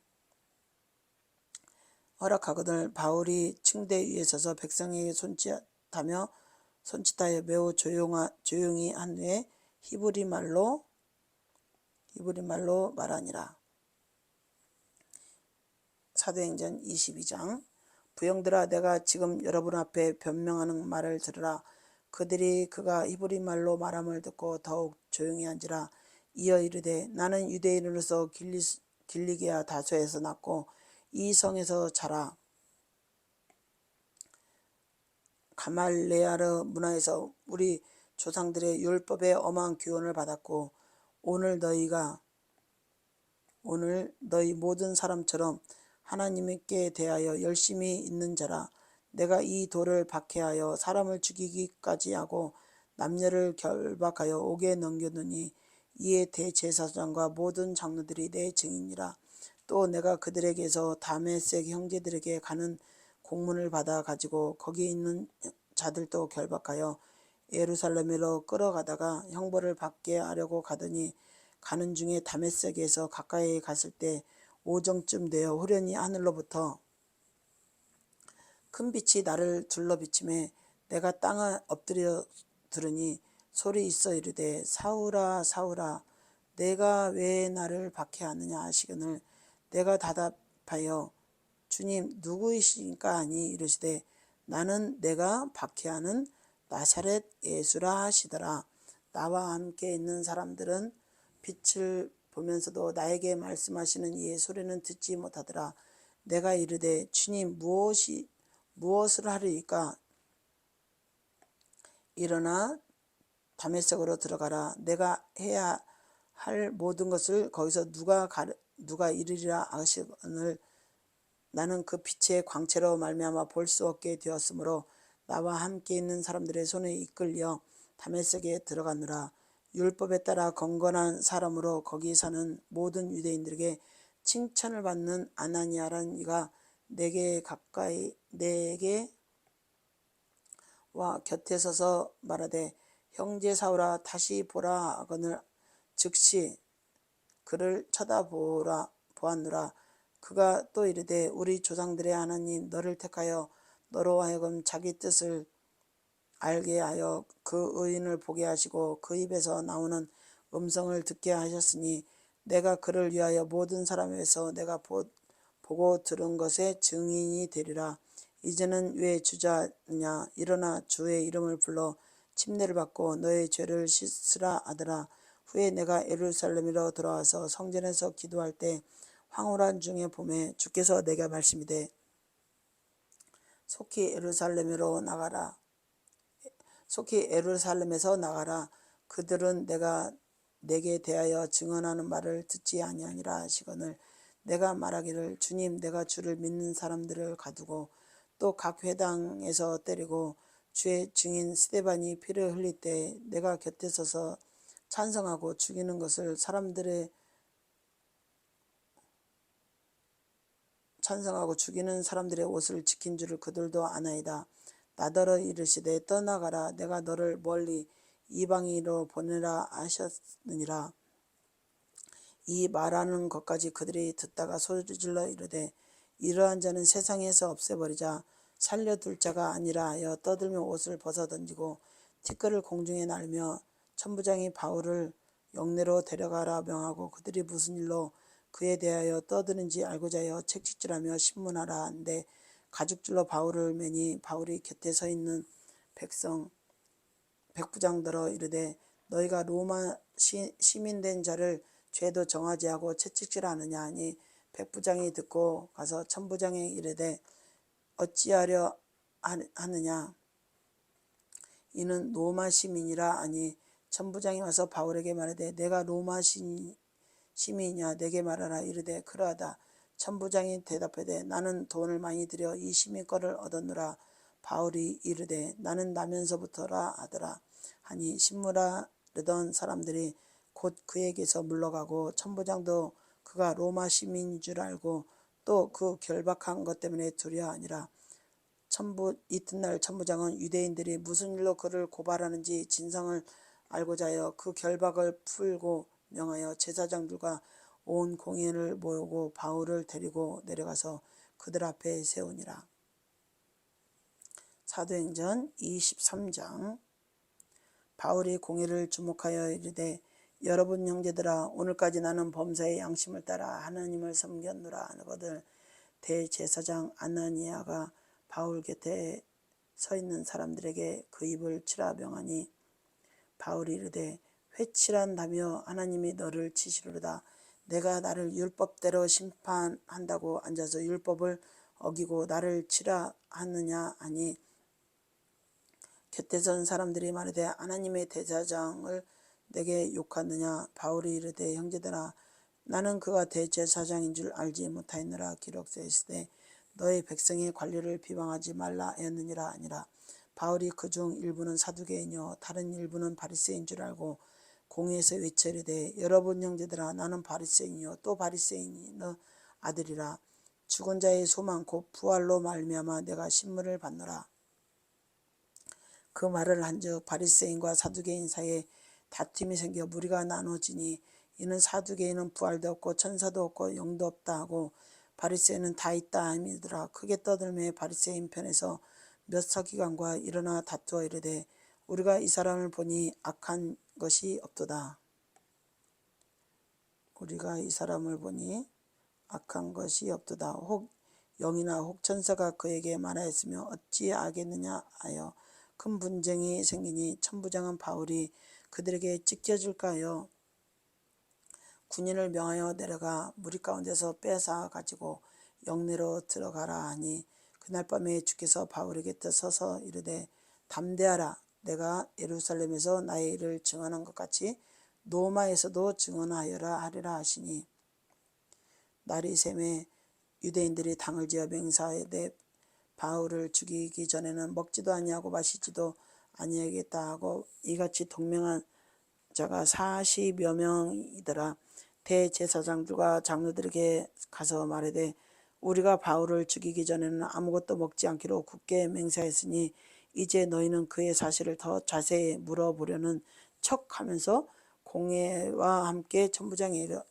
허락하거늘 바울이 층대 위에 서서 백성에게 손짓하여 매우 조용히 한 후에 히브리 말로 말하니라. 사도행전 22장. 부형들아 내가 지금 여러분 앞에 변명하는 말을 들으라. 그들이 그가 히브리 말로 말함을 듣고 더욱 조용히 한지라. 이어 이르되 나는 유대인으로서 길리기아 다소에서 났고 이 성에서 자라 가말레아르 문화에서 우리 조상들의 율법에 엄한 교훈을 받았고 오늘 너희 모든 사람처럼 하나님께 대하여 열심히 있는 자라. 내가 이 돌을 박해하여 사람을 죽이기까지 하고 남녀를 결박하여 옥에 넘겨두니 이에 대제사장과 모든 장로들이 내 증인이라. 또 내가 그들에게서 다메섹 형제들에게 가는 공문을 받아 가지고 거기 있는 자들도 결박하여 예루살렘으로 끌어가다가 형벌을 받게 하려고 가더니 가는 중에 다메섹에서 가까이 갔을 때 오정쯤 되어 후련히 하늘로부터 큰 빛이 나를 둘러 비치매 내가 땅에 엎드려 들으니 소리 있어 이르되 사울아 사울아 내가 왜 나를 박해하느냐 하시거늘 내가 대답하여 주님 누구이시니까 하니 이르시되 나는 내가 박해하는 나사렛 예수라 하시더라. 나와 함께 있는 사람들은 빛을 보면서도 나에게 말씀하시는 이의 소리는 듣지 못하더라. 내가 이르되 주님 무엇을 하리이까? 일어나 다메섹으로 들어가라. 내가 해야 할 모든 것을 거기서 누가 이르리라 하시거늘 나는 그 빛의 광채로 말미암아 볼 수 없게 되었으므로 나와 함께 있는 사람들의 손에 이끌려 다메섹에 들어가느라. 율법에 따라 건건한 사람으로 거기 사는 모든 유대인들에게 칭찬을 받는 아나니아라는 이가 내게 와 곁에 서서 말하되 형제 사울아 다시 보라 하거늘 즉시 그를 보았노라. 그가 또 이르되 우리 조상들의 하나님 너를 택하여 너로 하여금 자기 뜻을 알게 하여 그 의인을 보게 하시고 그 입에서 나오는 음성을 듣게 하셨으니 내가 그를 위하여 모든 사람에서 내가 보고 들은 것의 증인이 되리라. 이제는 왜 주저하느냐? 일어나 주의 이름을 불러 침례를 받고 너의 죄를 씻으라 하더라. 후에 내가 예루살렘으로 돌아와서 성전에서 기도할 때 황홀한 중에 봄에 주께서 내게 말씀이되 속히 예루살렘에서 나가라. 그들은 내가 내게 대하여 증언하는 말을 듣지 아니하니라 하시거늘 내가 말하기를 주님 내가 주를 믿는 사람들을 가두고 또 각 회당에서 때리고 주의 증인 스데반이 피를 흘릴 때 내가 곁에 서서 찬성하고 죽이는 사람들의 옷을 지킨 줄을 그들도 아나이다. 나더러 이르시되 떠나가라. 내가 너를 멀리 이방인으로 보내라 하셨느니라. 이 말하는 것까지 그들이 듣다가 소리질러 이르되 이러한 자는 세상에서 없애버리자. 살려둘 자가 아니라 하여 떠들며 옷을 벗어던지고 티끌을 공중에 날며 천부장이 바울을 영내로 데려가라 명하고 그들이 무슨 일로 그에 대하여 떠드는지 알고자 하여 책찍질하며 신문하라 한데 가죽줄로 바울을 매니 바울이 곁에 서 있는 백부장들어 이르되 너희가 로마 시민된 자를 죄도 정하지 하고 채찍질하느냐 하니 백부장이 듣고 가서 천부장에 이르되 어찌하려 하느냐 이는 로마 시민이라 하니 천부장이 와서 바울에게 말하되 내가 로마 시민이냐 내게 말하라 이르되 그러하다. 천부장이 대답하되 나는 돈을 많이 들여 이 시민권을 얻었노라. 바울이 이르되 나는 나면서부터라 하더라. 하니 신문하려던 사람들이 곧 그에게서 물러가고 천부장도 그가 로마 시민인 줄 알고 또 그 결박한 것 때문에 두려워하니라. 이튿날 천부장은 유대인들이 무슨 일로 그를 고발하는지 진상을 알고자 하여 그 결박을 풀고 명하여 제사장들과 온 공회를 모으고 바울을 데리고 내려가서 그들 앞에 세우니라. 사도행전 23장. 바울이 공회를 주목하여 이르되 여러분 형제들아 오늘까지 나는 범사의 양심을 따라 하나님을 섬겼노라 하거늘 대제사장 아나니아가 바울 곁에 서 있는 사람들에게 그 입을 치라 명하니 바울이 이르되 회칠한다며 하나님이 너를 치시리로다. 내가 나를 율법대로 심판한다고 앉아서 율법을 어기고 나를 치라 하느냐 하니 곁에 선 사람들이 말하되 하나님의 대제사장을 내게 욕하느냐. 바울이 이르되 형제들아 나는 그가 대제사장인 줄 알지 못하였느라. 기록되어 있으되 너희 백성의 관리를 비방하지 말라 하였느니라. 아니라 바울이 그중 일부는 사두개인이요 다른 일부는 바리새인 줄 알고 공회에서 외치되 여러분 형제들아 나는 바리새인이요 또 바리새인의 아들이라. 죽은 자의 소망 곧 부활로 말미암아 내가 신문을 받노라. 그 말을 한즉 바리새인과 사두개인 사이에 다툼이 생겨 무리가 나눠지니 이는 사두개인은 부활도 없고 천사도 없고 영도 없다 하고 바리새인은 다 있다 함이더라. 크게 떠들매 바리새인 편에서 몇 서기관과 일어나 다투어 이르되 우리가 이 사람을 보니 악한 것이 없도다. 우리가 이 사람을 보니 악한 것이 없도다. 혹 영이나 혹 천사가 그에게 말하였으며 어찌 아겠느냐 하여 큰 분쟁이 생기니 천부장은 바울이 그들에게 찢겨질까 하여 군인을 명하여 내려가 무리 가운데서 빼앗아 가지고 영내로 들어가라 하니 그날 밤에 주께서 바울에게 서서 이르되 담대하라. 내가 예루살렘에서 나의 일을 증언한 것 같이 로마에서도 증언하여라 하리라 하시니 날이 새매 유대인들이 당을 지어 맹세하되 바울을 죽이기 전에는 먹지도 아니하고 마시지도 아니하겠다 하고 이같이 동명한 자가 40여 명이더라. 대제사장들과 장로들에게 가서 말하되 우리가 바울을 죽이기 전에는 아무것도 먹지 않기로 굳게 맹세하였으니 이제 너희는 그의 사실을 더 자세히 물어보려는 척하면서 공회와 함께 천부장에게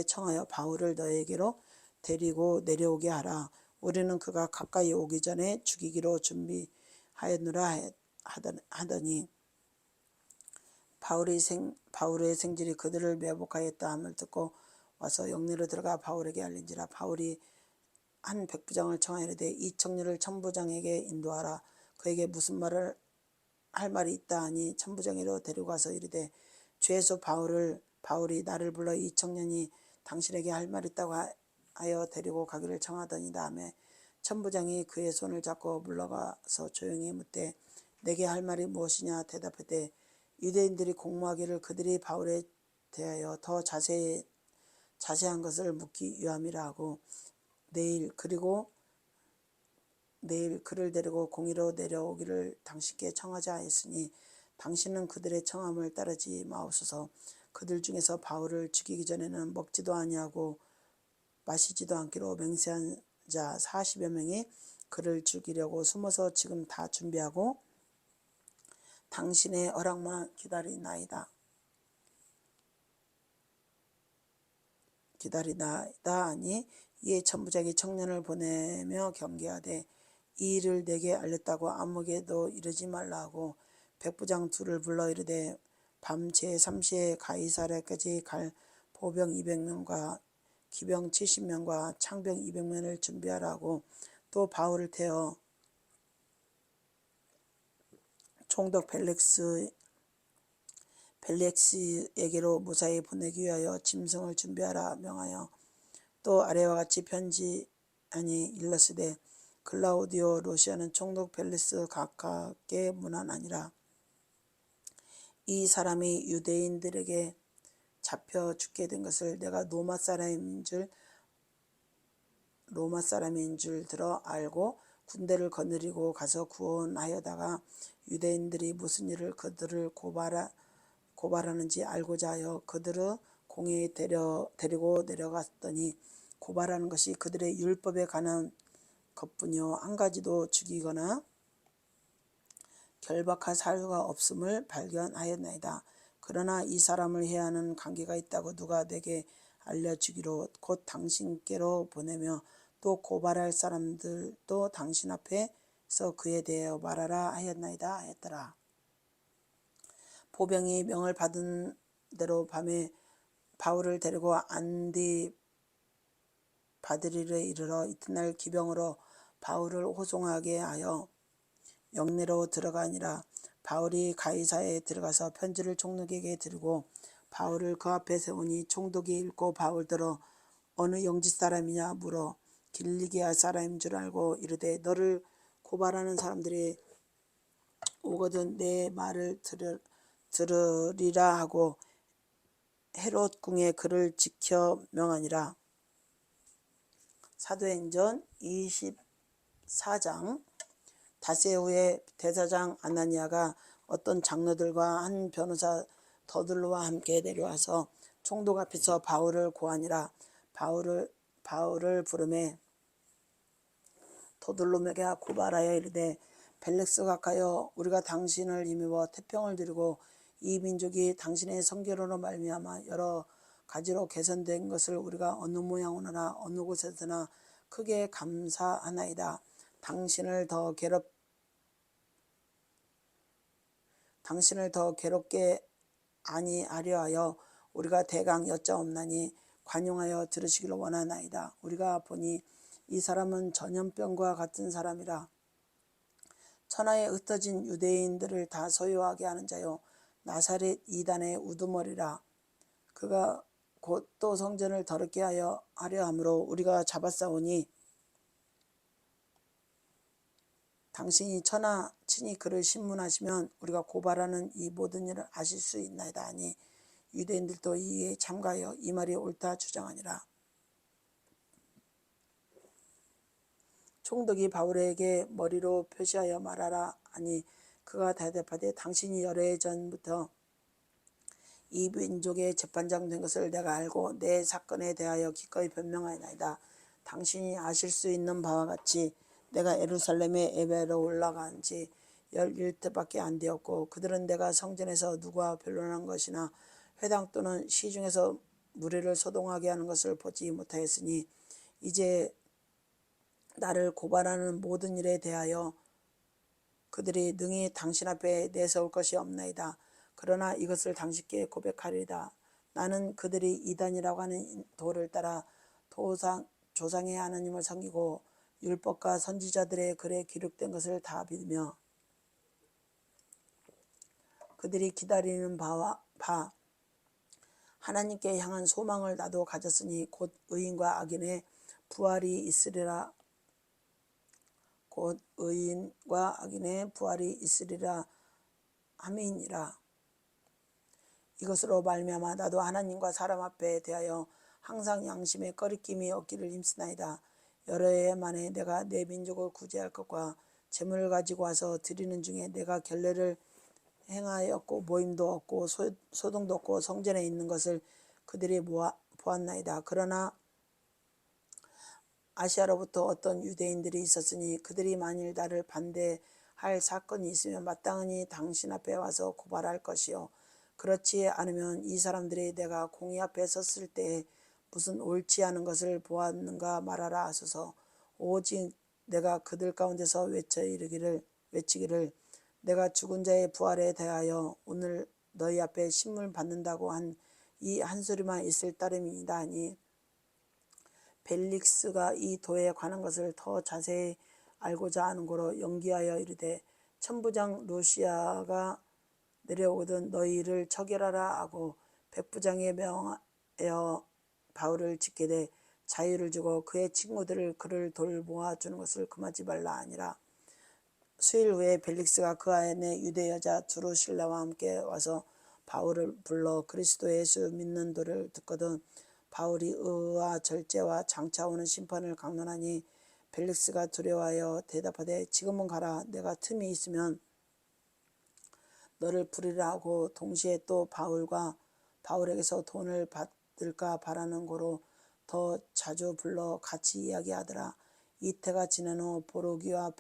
청하여 바울을 너희에게로 데리고 내려오게 하라. 우리는 그가 가까이 오기 전에 죽이기로 준비하였노라 하더니 바울의 생질이 그들을 매복하였다 함을 듣고 와서 영내로 들어가 바울에게 알린지라. 바울이 한 백부장을 청하여 이르되 이 청년을 천부장에게 인도하라. 그에게 무슨 말을 할 말이 있다 하니 천부장에게로 데리고 가서 이르되 주에서 바울이 나를 불러 이 청년이 당신에게 할 말 있다고 하여 데리고 가기를 청하더니 다음에 천부장이 그의 손을 잡고 물러가서 조용히 묻되 내게 할 말이 무엇이냐 대답하되 유대인들이 공모하기를 그들이 바울에 대하여 더 자세한 것을 묻기 위함이라 하고 내일 그를 데리고 공의로 내려오기를 당신께 청하자 했으니 당신은 그들의 청함을 따르지 마옵소서. 그들 중에서 바울을 죽이기 전에는 먹지도 아니하고 마시지도 않기로 맹세한 자 40여 명이 그를 죽이려고 숨어서 지금 다 준비하고 당신의 허락만 기다리나이다 하니 이에 천부장이 청년을 보내며 경계하되 이 일을 내게 알렸다고 아무에게도 이르지 말라 하고 백부장 둘을 불러 이르되 밤 제3시에 가이사랴까지 갈 보병 200명과 기병 70명과 창병 200명을 준비하라고 또 바울을 태워 총독 벨렉스에게로 무사히 보내기 위하여 짐승을 준비하라 명하여 또 아래와 같이 편지하니 일렀으되 글라우디오 루시아는 총독 벨렉스 각각의 문안하니라. 이 사람이 유대인들에게 잡혀 죽게 된 것을 내가 로마 사람인 줄 들어 알고 군대를 거느리고 가서 구원하여다가 유대인들이 무슨 일을 그들을 고발하는지 알고자 하여 그들을 공회에 데리고 내려갔더니 고발하는 것이 그들의 율법에 관한 것뿐이요 한 가지도 죽이거나 결박할 사유가 없음을 발견하였나이다. 그러나 이 사람을 해야 하는 관계가 있다고 누가 내게 알려주기로 곧 당신께로 보내며 또 고발할 사람들도 당신 앞에서 그에 대하여 말하라 하였나이다 하였더라. 보병이 명을 받은 대로 밤에 바울을 데리고 안디바드리에 이르러 이튿날 기병으로 바울을 호송하게 하여 영내로 들어가니라. 바울이 가이사에 들어가서 편지를 총독에게 드리고 바울을 그 앞에 세우니 총독이 읽고 바울더러 어느 영지 사람이냐 물어 길리기아 사람인 줄 알고 이르되 너를 고발하는 사람들이 오거든 내 말을 들으리라 하고 헤롯 궁에 그를 지켜 명하니라. 사도행전 24장. 닷새 후에 대사장 아나니아가 어떤 장로들과 한 변호사 더들로와 함께 내려와서 총독 앞에서 바울을 고하니라. 바울을 부르매 더들로에게 고발하여 이르되 벨릭스 각하여 우리가 당신을 힘입어 태평을 드리고 이 민족이 당신의 선교로 말미암아 여러 가지로 개선된 것을 우리가 어느 모양으로나 어느 곳에서나 크게 감사하나이다. 당신을 더 괴롭게 아니하려 하여 우리가 대강 여짜옵나니 관용하여 들으시기를 원하나이다. 우리가 보니 이 사람은 전염병과 같은 사람이라. 천하에 흩어진 유대인들을 다 소유하게 하는 자요 나사렛 이단의 우두머리라. 그가 곧 또 성전을 더럽게 하려 함으로 우리가 잡았사오니 당신이 천하 친히 그를 신문하시면 우리가 고발하는 이 모든 일을 아실 수 있나이다 하니 유대인들도 이에 참가하여 이 말이 옳다 주장하니라. 총독이 바울에게 머리로 표시하여 말하라 하니 그가 대답하되 당신이 여러 해 전부터 이 민족의 재판장 된 것을 내가 알고 내 사건에 대하여 기꺼이 변명하나이다. 당신이 아실 수 있는 바와 같이 내가 예루살렘에 예배로 올라간 지 11태밖에 안 되었고 그들은 내가 성전에서 누구와 변론한 것이나 회당 또는 시중에서 무리를 소동하게 하는 것을 보지 못하였으니 이제 나를 고발하는 모든 일에 대하여 그들이 능히 당신 앞에 내세울 것이 없나이다. 그러나 이것을 당신께 고백하리이다. 나는 그들이 이단이라고 하는 도를 따라 조상의 하나님을 섬기고 율법과 선지자들의 글에 기록된 것을 다 믿으며 그들이 기다리는 바 하나님께 향한 소망을 나도 가졌으니 곧 의인과 악인의 부활이 있으리라. 곧 의인과 악인의 부활이 있으리라 함이니라. 이것으로 말미암아 나도 하나님과 사람 앞에 대하여 항상 양심에 꺼리낌이 없기를 힘쓰나이다. 여러 해 만에 내가 내 민족을 구제할 것과 재물을 가지고 와서 드리는 중에 내가 결례를 행하였고 모임도 없고 소동도 없고 성전에 있는 것을 그들이 보았나이다. 그러나 아시아로부터 어떤 유대인들이 있었으니 그들이 만일 나를 반대할 사건이 있으면 마땅히 당신 앞에 와서 고발할 것이요 그렇지 않으면 이 사람들이 내가 공의 앞에 섰을 때에 무슨 옳지 않은 것을 보았는가 말하라 하소서. 오직 내가 그들 가운데서 외치기를 내가 죽은 자의 부활에 대하여 오늘 너희 앞에 신문 받는다고 한 이 한 소리만 있을 따름이다 하니 벨릭스가 이 도에 관한 것을 더 자세히 알고자 하는 고로 연기하여 이르되 천부장 루시아가 내려오거든 너희를 처결하라 하고 백부장에 명하여 바울을 짓게 자유를 주고 그의 친구들을 그를 돌보아 주는 것을 금하지 말라 하니라. 수일 후에 벨릭스가 그 안에 유대 여자 두루실라와 함께 와서 바울을 불러 그리스도 예수 믿는 도를 듣거든 바울이 의와 절제와 장차 오는 심판을 강론하니 벨릭스가 두려워하여 대답하되 지금은 가라. 내가 틈이 있으면 너를 부르리라 하고 동시에 또 바울에게서 돈을 받을까 바라는 고로 더 자주 불러 같이 이야기하더라. 이태가 지난 후 보로기와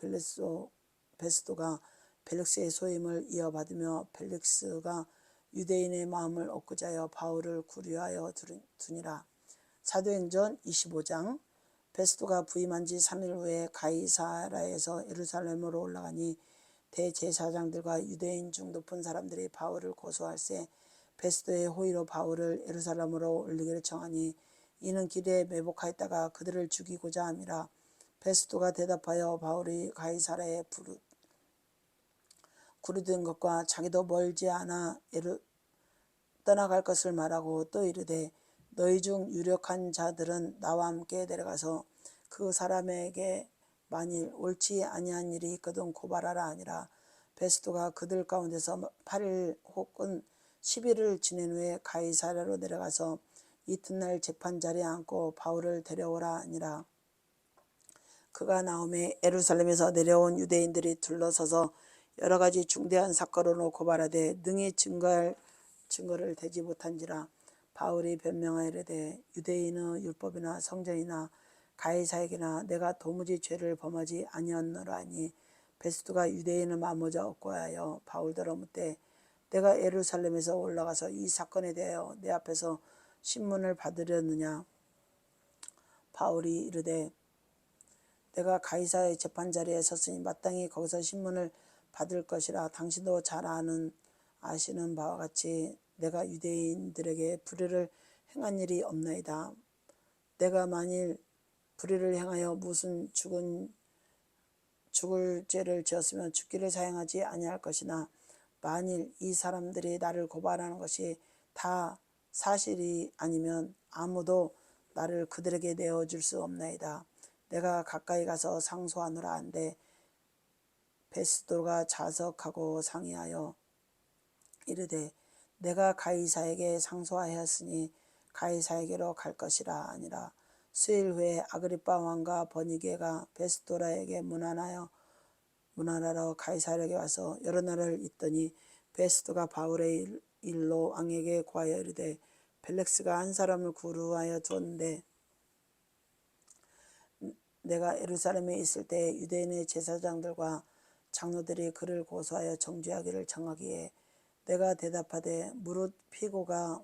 베스도가 벨릭스의 소임을 이어받으며 벨릭스가 유대인의 마음을 얻고자 하여 바울을 구류하여 두니라. 사도행전 25장. 베스도가 부임한 지 3일 후에 가이사라에서 예루살렘으로 올라가니 대제사장들과 유대인 중 높은 사람들이 바울을 고소할세 베스도의 호의로 바울을 예루살렘으로 올리기를 청하니 이는 길에 매복하였다가 그들을 죽이고자 함이라. 베스도가 대답하여 바울이 가이사라에 구류된 것과 자기도 멀지 않아 떠나갈 것을 말하고 또 이르되 너희 중 유력한 자들은 나와 함께 내려가서 그 사람에게 만일 옳지 아니한 일이 있거든 고발하라 하니라. 베스도가 그들 가운데서 8일 혹은 10일을 지낸 후에 가이사랴로 내려가서 이튿날 재판 자리에 앉고 바울을 데려오라 하니라. 그가 나오매 예루살렘에서 내려온 유대인들이 둘러서서 여러 가지 중대한 사건으로 고발하되 능히 증거를 대지 못한지라. 바울이 변명하여 이르되 유대인의 율법이나 성전이나 가이사에게나 내가 도무지 죄를 범하지 아니하노라 하니 베스도가 유대인을 마모자 얻고하여 바울더러 묻되 내가 예루살렘에서 올라가서 이 사건에 대하여 내 앞에서 신문을 받으려느냐. 바울이 이르되 내가 가이사의 재판자리에 섰으니 마땅히 거기서 신문을 받을 것이라. 당신도 잘 아시는 바와 같이 내가 유대인들에게 불의를 행한 일이 없나이다. 내가 만일 불의를 행하여 무슨 죽을 죄를 지었으면 죽기를 사용하지 아니할 것이나 만일 이 사람들이 나를 고발하는 것이 다 사실이 아니면 아무도 나를 그들에게 내어줄 수 없나이다. 내가 가까이 가서 상소하노라 한데 베스도가 자석하고 상의하여 이르되 내가 가이사에게 상소하였으니 가이사에게로 갈 것이라 아니라. 수일 후에 아그리빠 왕과 버니게가 베스도라에게 문안하러 가이사에게 와서 여러 날을 있더니 베스도가 바울의 일로 왕에게 고하여 이르되 벨렉스가 한 사람을 구루하여 두었는데 내가 예루살렘에 있을 때 유대인의 제사장들과 장로들이 그를 고소하여 정죄하기를 정하기에 내가 대답하되 무릇 피고가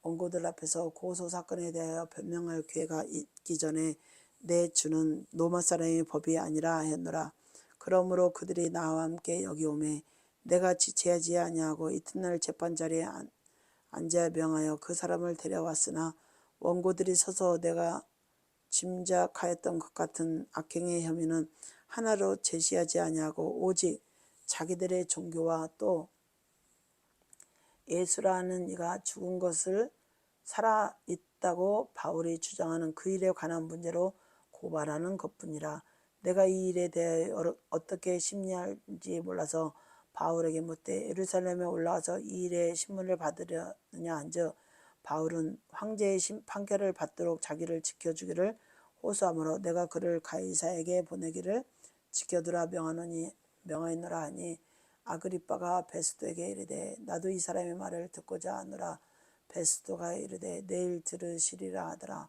원고들 앞에서 고소 사건에 대하여 변명할 기회가 있기 전에 내 주는 로마 사람의 법이 아니라 하였노라. 그러므로 그들이 나와 함께 여기 오매 내가 지체하지 아니하고 이튿날 재판 자리에 앉아 명하여 그 사람을 데려왔으나 원고들이 서서 내가 짐작하였던 것 같은 악행의 혐의는 하나로 제시하지 아니하고 오직 자기들의 종교와 또 예수라는 이가 죽은 것을 살아있다고 바울이 주장하는 그 일에 관한 문제로 고발하는 것뿐이라. 내가 이 일에 대하여 어떻게 심리할지 몰라서 바울에게 묻되 예루살렘에 올라와서 이 일의 신문을 받으려느냐 한즉 바울은 황제의 판결을 받도록 자기를 지켜주기를 호소하므로 내가 그를 가이사에게 보내기를 지켜두라 명하노라 하니 아그리빠가 베스도에게 이르되 나도 이 사람의 말을 듣고자 하노라. 베스도가 이르되 내일 들으시리라 하더라.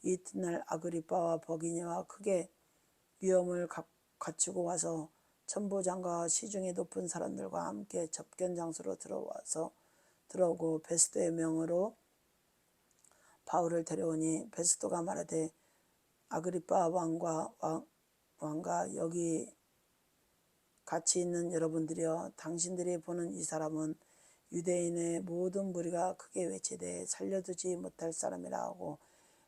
이튿날 아그리빠와 버기니와 크게 위엄을 갖추고 와서 천부장과 시중에 높은 사람들과 함께 접견 장소로 들어오고 베스도의 명으로 바울을 데려오니 베스도가 말하되 아그리빠 왕과 여기 같이 있는 여러분들이여 당신들이 보는 이 사람은 유대인의 모든 무리가 크게 외치되 살려두지 못할 사람이라 하고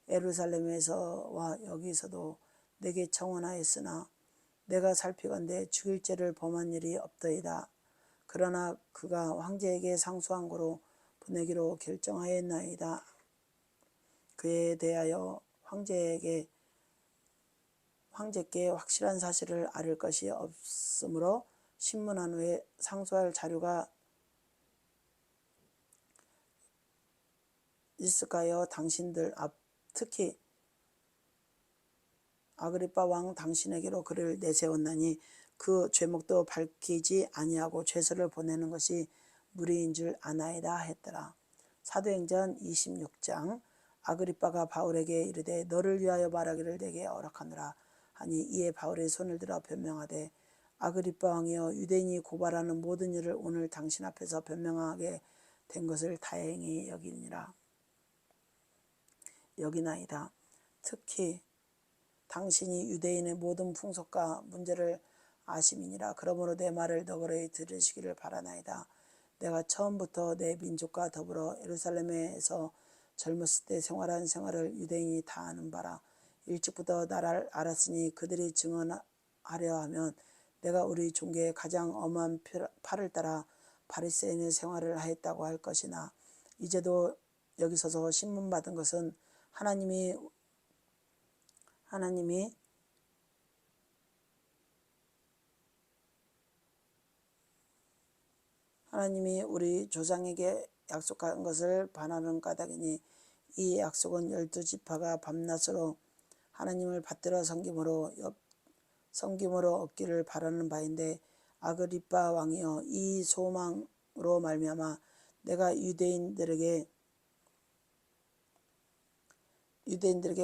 예루살렘에서와 여기서도 내게 청원하였으나 내가 살피건대 죽일 죄를 범한 일이 없더이다. 그러나 그가 황제에게 상소한 거로 보내기로 결정하였나이다. 그에 대하여 황제께 확실한 사실을 아를 것이 없으므로 신문한 후에 상소할 자료가 있을까요? 당신들 앞 특히 아그리빠 왕 당신에게로 그를 내세웠나니 그 죄목도 밝히지 아니하고 죄서를 보내는 것이 무리인 줄 아나이다 했더라. 사도행전 26장. 아그리빠가 바울에게 이르되 너를 위하여 말하기를 내게 허락하노라 하니 이에 바울이 손을 들어 변명하되 아그리빠 왕이여 유대인이 고발하는 모든 일을 오늘 당신 앞에서 변명하게 된 것을 다행히 여기나이다. 특히 당신이 유대인의 모든 풍속과 문제를 아심이니라. 그러므로 내 말을 너그러이 들으시기를 바라나이다. 내가 처음부터 내 민족과 더불어 예루살렘에서 젊었을 때 생활한 생활을 유대인이 다 아는 바라. 일찍부터 나를 알았으니 그들이 증언하려 하면 내가 우리 종교의 가장 엄한 팔을 따라 바리새인의 생활을 하였다고 할 것이나 이제도 여기 서서 신문 받은 것은 하나님이 하나님이 우리 조상에게 약속한 것을 반하는 까닭이니 이 약속은 12지파가 밤낮으로 하나님을 받들어 섬김으로 얻기를 바라는 바인데, 아그리빠 왕이여, 이 소망으로 말미암아 내가 유대인들에게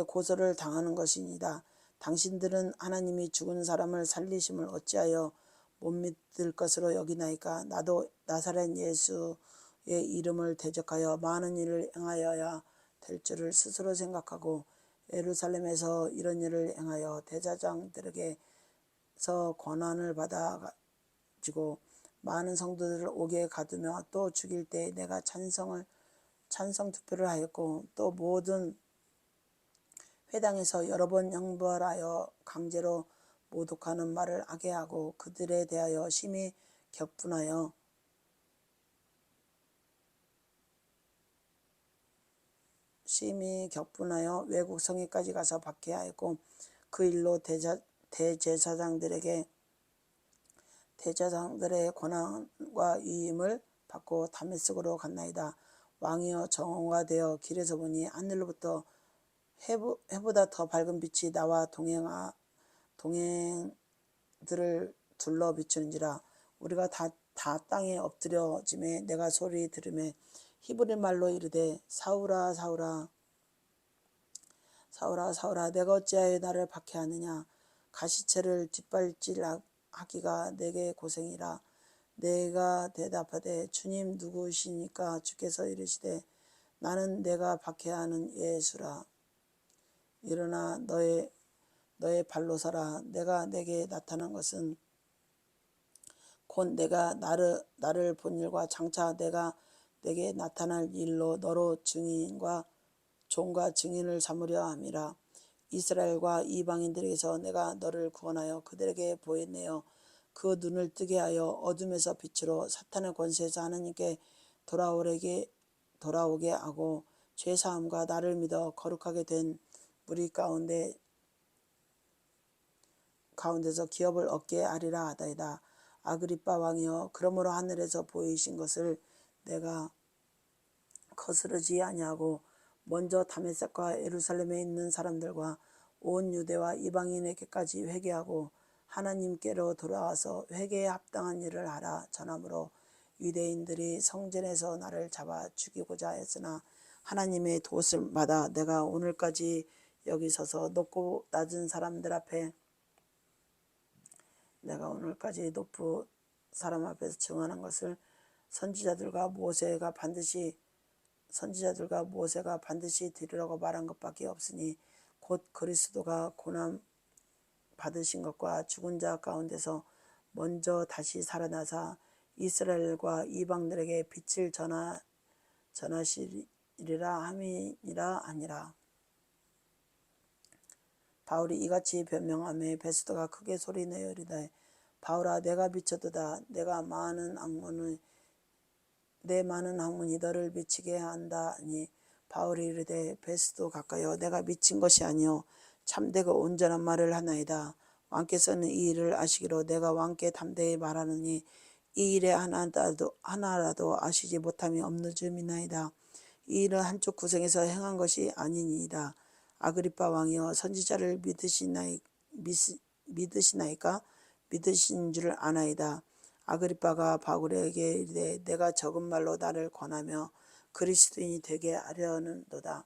고소를 당하는 것이니이다. 당신들은 하나님이 죽은 사람을 살리심을 어찌하여 못 믿을 것으로 여기나이까? 나도 나사렛 예수의 이름을 대적하여 많은 일을 행하여야 될 줄을 스스로 생각하고 예루살렘에서 이런 일을 행하여 대제사장들에게서 권한을 받아가지고 많은 성도들을 옥에 가두며 또 죽일 때 내가 찬성 투표를 하였고, 또 모든 회당에서 여러 번 형벌하여 강제로 모독하는 말을 하게 하고 그들에 대하여 심히 격분하여 외국 성에까지 가서 박해하였고, 그 일로 대제사장들의 권한과 위임을 받고 다메섹으로 갔나이다. 왕이여, 정오가 되어 길에서 보니 하늘로부터 해보다 더 밝은 빛이 나와 동행들을 둘러 비추는지라. 우리가 다 땅에 엎드려짐에 내가 소리 들음에 히브리 말로 이르되, 사울아 사울아 사울아 사울아, 내가 어찌하여 나를 박해하느냐? 가시체를 뒷발질하기가 내게 고생이라. 내가 대답하되, 주님 누구시니까? 주께서 이르시되, 나는 내가 박해하는 예수라. 일어나 너의 발로 서라. 내가 내게 나타난 것은 곧 내가 나를 본 일과 장차 내가 내게 나타날 일로 너로 종과 증인을 삼으려 함이라. 이스라엘과 이방인들에게서 내가 너를 구원하여 그들에게 보였네요. 그 눈을 뜨게 하여 어둠에서 빛으로 사탄의 권세에서 하나님께 돌아오게 하고, 죄사함과 나를 믿어 거룩하게 된 무리 가운데서 기업을 얻게 하리라 하다이다. 아그리빠 왕이여, 그러므로 하늘에서 보이신 것을 내가 거스르지 아니하고 먼저 다메섹과 예루살렘에 있는 사람들과 온 유대와 이방인에게까지 회개하고 하나님께로 돌아와서 회개에 합당한 일을 하라 전하므로, 유대인들이 성전에서 나를 잡아 죽이고자 했으나 하나님의 도움을 받아 내가 오늘까지 여기 서서 높고 낮은 사람들 앞에 앞에서 증언한 것을 선지자들과 모세가 반드시 드리라고 말한 것밖에 없으니, 곧 그리스도가 고난 받으신 것과 죽은 자 가운데서 먼저 다시 살아나사 이스라엘과 이방들에게 빛을 전하시리라 함이니라 하니라. 바울이 이같이 변명하며 베스도가 크게 소리내어 이르되, 바울아, 내가 미쳤도다. 내 많은 학문이 너를 미치게 한다 하니, 바울이 이르되, 베스도 가까이여, 내가 미친 것이 아니요 참되고 온전한 말을 하나이다. 왕께서는 이 일을 아시기로 내가 왕께 담대히 말하느니 이 일에 하나라도 아시지 못함이 없는 줄이나이다. 이 일은 한쪽 구성에서 행한 것이 아니니이다. 아그리빠 왕이여, 선지자를 믿으시나이까? 믿으신 줄 아나이다. 아그리빠가 바울에게 이르되, 내가 적은 말로 나를 권하며 그리스도인이 되게 하려는도다.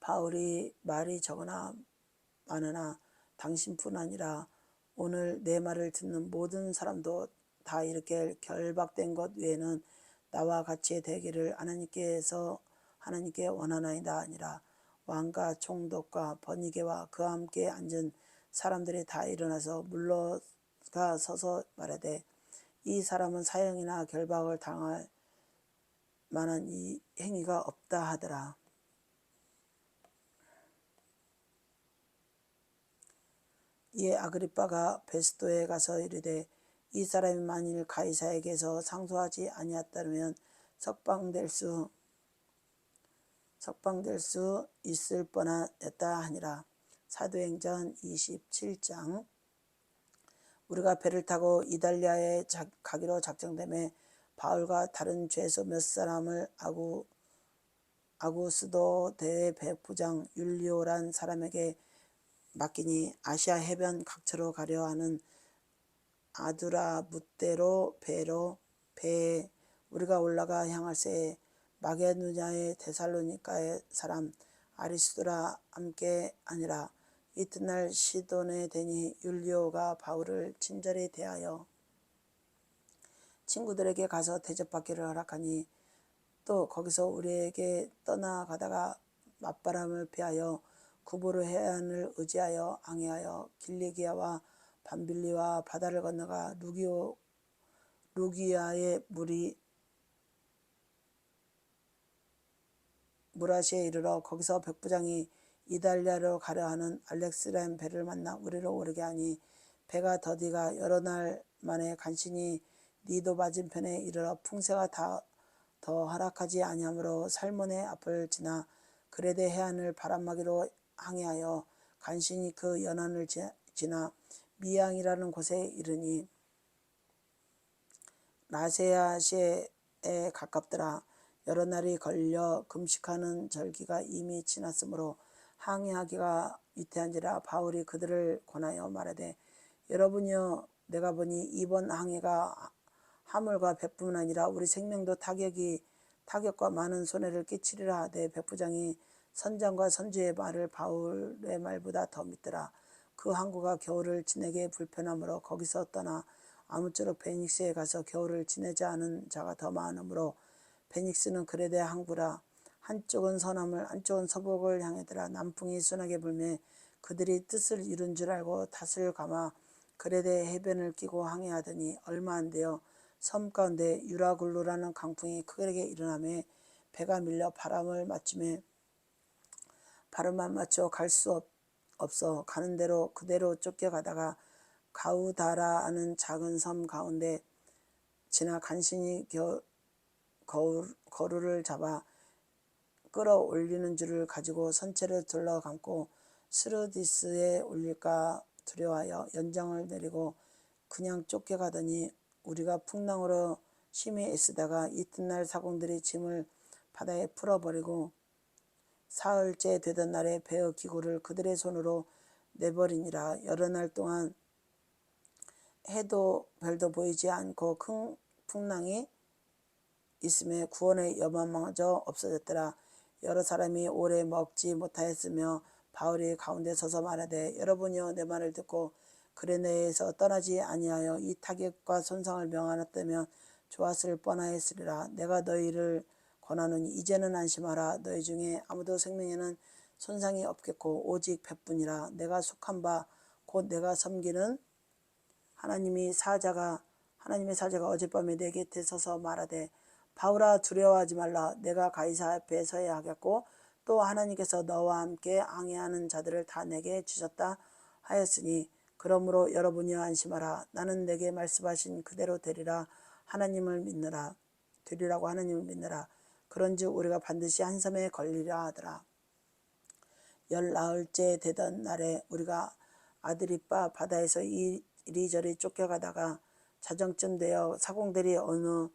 바울이 말이 적으나 많으나 당신뿐 아니라 오늘 내 말을 듣는 모든 사람도 다 이렇게 결박된 것 외에는 나와 같이 되기를 하나님께 원하나이다 아니라. 왕과 총독과 번이게와 그와 함께 앉은 사람들이 다 일어나서 물러가 서서 말하되, 이 사람은 사형이나 결박을 당할 만한 이 행위가 없다 하더라. 이에 아그리빠가 베스도에 가서 이르되, 이 사람이 만일 가이사에게서 상소하지 아니하였다면 석방될 수 있을 뻔하였다 하니라. 사도행전 27장. 우리가 배를 타고 이달리아에 가기로 작정되매 바울과 다른 죄수 몇 사람을 아구스도 대백부장 율리오란 사람에게 맡기니 아시아 해변 각처로 가려 하는 아두라무떼로 배에 우리가 올라가 향할새 마게도냐의 데살로니가의 사람 아리스도라 함께 아니라 이튿날 시돈에 되니 율리오가 바울을 친절히 대하여 친구들에게 가서 대접받기를 허락하니 또 거기서 우리에게 떠나가다가 맞바람을 피하여 구부르 해안을 의지하여 항해하여 길리기아와 밤빌리와 바다를 건너가 루기아의 무라시에 이르러 거기서 백부장이 이달리아로 가려 하는 알렉스란 배를 만나 우리로 오르게 하니 배가 더디가 여러 날 만에 간신히 니도 맞은편에 이르러 풍세가 더 하락하지 아니하므로 살몬의 앞을 지나 그레데 해안을 바람막이로 항해하여 간신히 그 연안을 지나 미양이라는 곳에 이르니 라세아시에 가깝더라. 여러 날이 걸려 금식하는 절기가 이미 지났으므로 항해하기가 위태한지라 바울이 그들을 권하여 말하되 여러분이여 내가 보니 이번 항해가 화물과 배뿐 아니라 우리 생명도 타격과 많은 손해를 끼치리라 하되 백부장이 선장과 선주의 말을 바울의 말보다 더 믿더라. 그 항구가 겨울을 지내게 불편하므로 거기서 떠나 아무쪼록 베닉스에 가서 겨울을 지내자 하는 자가 더 많으므로 베닉스는 그레데 항구라. 한쪽은 서남을 한쪽은 서북을 향하더라. 남풍이 순하게 불매 그들이 뜻을 이룬 줄 알고 닷을 감아 그레데 해변을 끼고 항해하더니 얼마 안 되어 섬 가운데 유라굴루라는 강풍이 크게 일어나매 배가 밀려 바람을 맞춰 갈 수 없어 가는 대로 그대로 쫓겨가다가 가우다라 하는 작은 섬 가운데 지나 간신히 거루를 잡아 끌어올리는 줄을 가지고 선체를 둘러감고 스루디스에 올릴까 두려워하여 연장을 내리고 그냥 쫓겨가더니 우리가 풍랑으로 심히 애쓰다가 이튿날 사공들이 짐을 바다에 풀어버리고 사흘째 되던 날에 배의 기구를 그들의 손으로 내버리니라. 여러 날 동안 해도 별도 보이지 않고 큰 풍랑이 있음에 구원의 여망마저 없어졌더라. 여러 사람이 오래 먹지 못하였으며 바울이 가운데 서서 말하되 여러분이여 내 말을 듣고 그레네에서 떠나지 아니하여 이 타격과 손상을 명하였다면 좋았을 뻔하였으리라. 내가 너희를 권하노니 이제는 안심하라. 너희 중에 아무도 생명에는 손상이 없겠고 오직 배뿐이라. 내가 속한 바 곧 내가 섬기는 하나님의 사자가 어젯밤에 내 곁에 서서 말하되 바울아 두려워하지 말라. 내가 가이사 앞에 서야 하겠고 또 하나님께서 너와 함께 항해하는 자들을 다 내게 주셨다 하였으니 그러므로 여러분이여 안심하라. 나는 내게 말씀하신 그대로 되리라고 하나님을 믿느라. 그런즉 우리가 반드시 한 섬에 걸리라 하더라. 10나흘째 되던 날에 우리가 아드리빠 바다에서 이리저리 쫓겨가다가 자정쯤 되어 사공들이 어느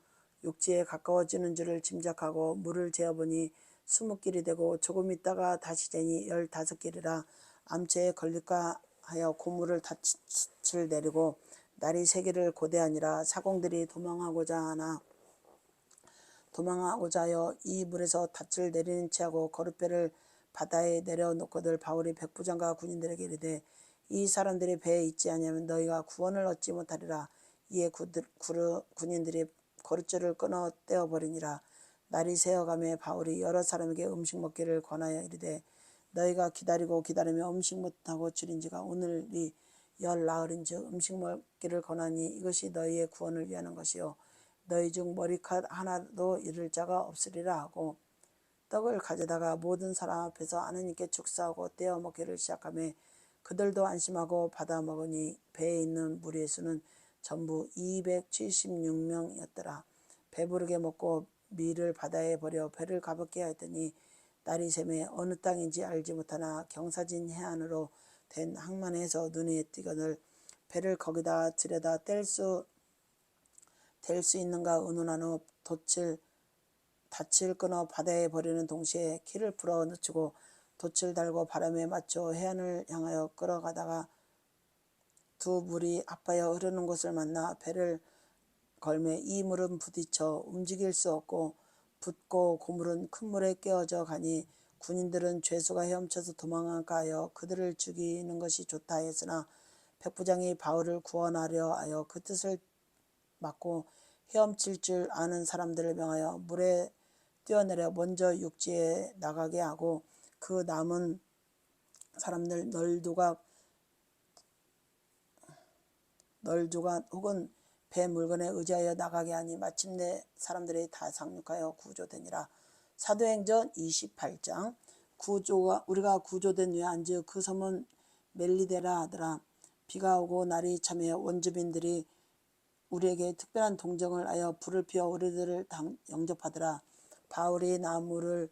육지에 가까워지는 줄을 짐작하고 물을 재어보니 20길이 되고 조금 있다가 다시 재니 15길이라 암초에 걸릴까 하여 고물을 닻을 내리고 날이 새기를 고대하니라. 사공들이 도망하고자 하여 이 물에서 닻을 내리는 체하고 거룻배를 바다에 내려놓거늘 바울이 백부장과 군인들에게 이르되 이 사람들이 배에 있지 아니하면 너희가 구원을 얻지 못하리라. 이에 군인들이 거룻줄을 끊어 떼어버리니라. 날이 새어가매 바울이 여러 사람에게 음식 먹기를 권하여 이르되 너희가 기다리며 음식 못하고 줄인지가 오늘이 10나흘인즉 음식 먹기를 권하니 이것이 너희의 구원을 위하는 것이요 너희 중 머리카락 하나도 잃을 자가 없으리라 하고 떡을 가져다가 모든 사람 앞에서 하나님께 축사하고 떼어 먹기를 시작하며 그들도 안심하고 받아 먹으니 배에 있는 무리의 수는 전부 276명이었더라. 배부르게 먹고 밀을 바다에 버려 배를 가볍게 하였더니 날이 새매 어느 땅인지 알지 못하나 경사진 해안으로 된 항만에서 눈에 띄거늘 배를 거기다 들여다 댈 수 있는가 의논한 후 닻을 끊어 바다에 버리는 동시에 키를 풀어 늦추고 돛을 달고 바람에 맞춰 해안을 향하여 끌어가다가 두 물이 합하여 흐르는 곳을 만나 배를 걸매 이 물은 부딪혀 움직일 수 없고 붓고 고물은 큰 물에 깨어져 가니 군인들은 죄수가 헤엄쳐서 도망갈까 하여 그들을 죽이는 것이 좋다 했으나 백부장이 바울을 구원하려 하여 그 뜻을 막고 헤엄칠 줄 아는 사람들을 명하여 물에 뛰어내려 먼저 육지에 나가게 하고 그 남은 사람들 널두가 혹은 배 물건에 의지하여 나가게 하니 마침내 사람들이 다 상륙하여 구조되니라. 사도행전 28장. 우리가 구조된 후에 안즉 그 섬은 멜리데라 하더라. 비가 오고 날이 참해 원주민들이 우리에게 특별한 동정을 하여 불을 피워 우리들을 영접하더라. 바울이 나무